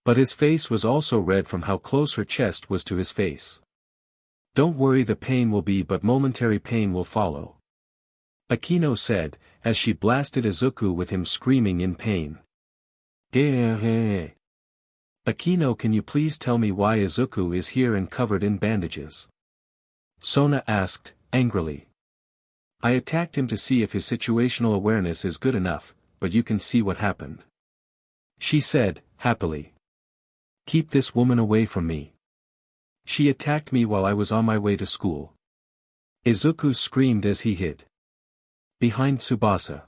But his face was also red from how close her chest was to his face. Don't worry, the pain will be but momentary, pain will follow. Akino said, as she blasted Izuku with him screaming in pain. Akino, can you please tell me why Izuku is here and covered in bandages? Sona asked, angrily. I attacked him to see if his situational awareness is good enough, but you can see what happened. She said, happily. Keep this woman away from me. She attacked me while I was on my way to school. Izuku screamed as he hid behind Tsubasa.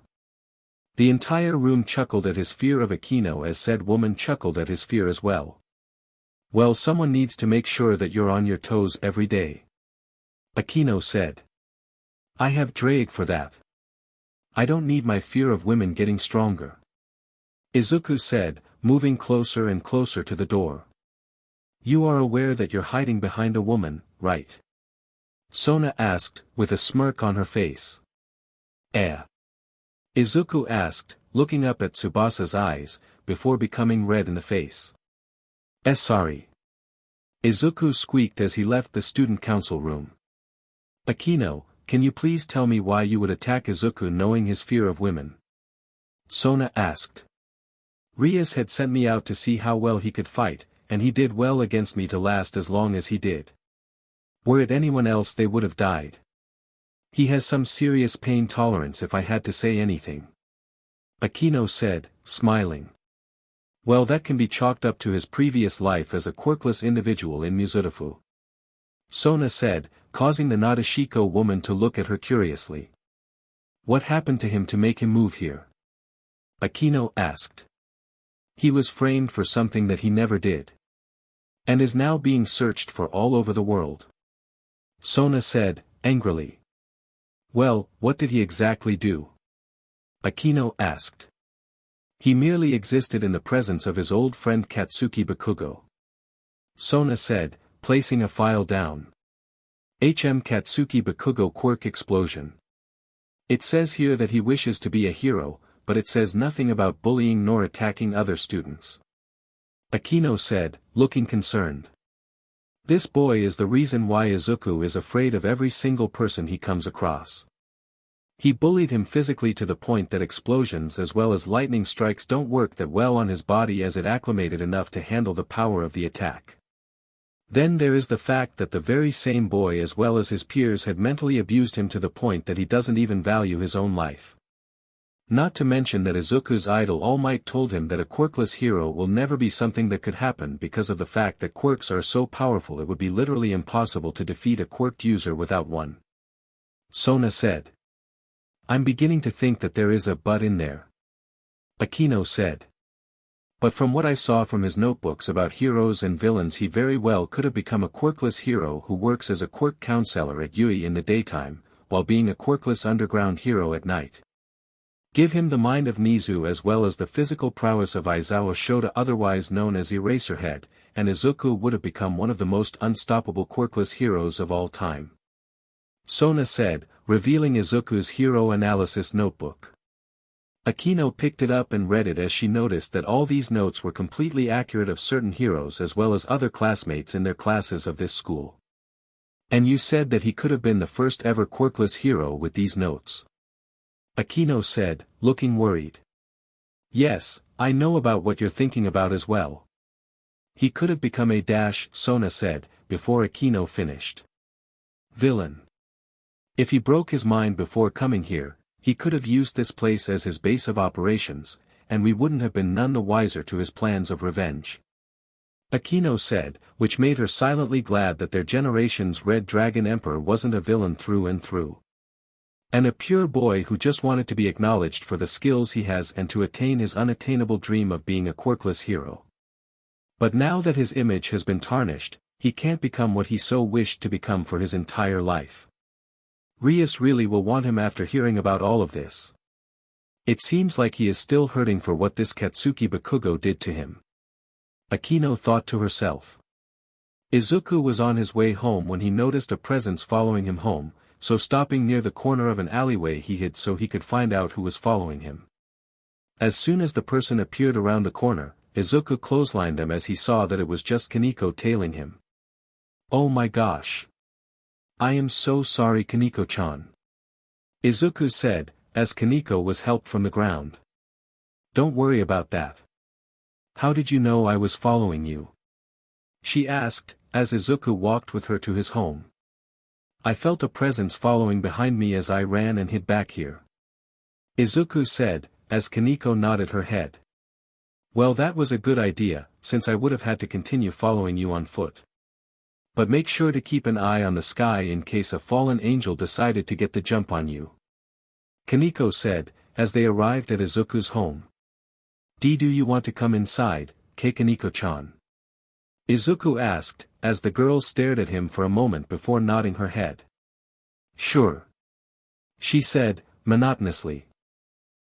The entire room chuckled at his fear of Akino as said woman chuckled at his fear as well. Well, someone needs to make sure that you're on your toes every day. Akino said. I have Drake for that. I don't need my fear of women getting stronger. Izuku said, moving closer and closer to the door. You are aware that you're hiding behind a woman, right? Sona asked, with a smirk on her face. Izuku asked, looking up at Tsubasa's eyes, before becoming red in the face. Sorry. Izuku squeaked as he left the student council room. Akino, can you please tell me why you would attack Izuku knowing his fear of women? Sona asked. Rias had sent me out to see how well he could fight, and he did well against me to last as long as he did. Were it anyone else they would have died. He has some serious pain tolerance if I had to say anything. Akino said, smiling. Well, that can be chalked up to his previous life as a quirkless individual in Musutafu. Sona said, causing the Nadeshiko woman to look at her curiously. What happened to him to make him move here? Akino asked. He was framed for something that he never did. And is now being searched for all over the world. Sona said, angrily. Well, what did he exactly do? Akino asked. He merely existed in the presence of his old friend Katsuki Bakugo. Sona said, placing a file down. Katsuki Bakugo quirk explosion. It says here that he wishes to be a hero, but it says nothing about bullying nor attacking other students. Akino said, looking concerned. This boy is the reason why Izuku is afraid of every single person he comes across. He bullied him physically to the point that explosions as well as lightning strikes don't work that well on his body as it acclimated enough to handle the power of the attack. Then there is the fact that the very same boy as well as his peers had mentally abused him to the point that he doesn't even value his own life. Not to mention that Izuku's idol All Might told him that a quirkless hero will never be something that could happen because of the fact that quirks are so powerful it would be literally impossible to defeat a quirked user without one. Sona said. I'm beginning to think that there is a but in there. Akino said. But from what I saw from his notebooks about heroes and villains, he very well could have become a quirkless hero who works as a quirk counselor at Yui in the daytime, while being a quirkless underground hero at night. Give him the mind of Nizu as well as the physical prowess of Aizawa Shota, otherwise known as Eraserhead, and Izuku would have become one of the most unstoppable quirkless heroes of all time. Sona said, revealing Izuku's hero analysis notebook. Akino picked it up and read it as she noticed that all these notes were completely accurate of certain heroes as well as other classmates in their classes of this school. And you said that he could have been the first ever quirkless hero with these notes. Akino said, looking worried. Yes, I know about what you're thinking about as well. He could have become a dash, Sona said, before Akino finished. Villain. If he broke his mind before coming here, he could have used this place as his base of operations, and we wouldn't have been none the wiser to his plans of revenge. Akino said, which made her silently glad that their generation's Red Dragon Emperor wasn't a villain through and through. And a pure boy who just wanted to be acknowledged for the skills he has and to attain his unattainable dream of being a quirkless hero. But now that his image has been tarnished, he can't become what he so wished to become for his entire life. Rias really will want him after hearing about all of this. It seems like he is still hurting for what this Katsuki Bakugo did to him. Akino thought to herself. Izuku was on his way home when he noticed a presence following him home, so stopping near the corner of an alleyway he hid so he could find out who was following him. As soon as the person appeared around the corner, Izuku clotheslined him as he saw that it was just Kaneko tailing him. Oh my gosh. I am so sorry, Kaneko-chan. Izuku said, as Kaneko was helped from the ground. Don't worry about that. How did you know I was following you? She asked, as Izuku walked with her to his home. I felt a presence following behind me as I ran and hid back here. Izuku said, as Kaneko nodded her head. Well, that was a good idea, since I would have had to continue following you on foot. But make sure to keep an eye on the sky in case a fallen angel decided to get the jump on you. Kaneko said, as they arrived at Izuku's home. Do you want to come inside, Kaneko-chan? Izuku asked, as the girl stared at him for a moment before nodding her head. Sure. She said, monotonously.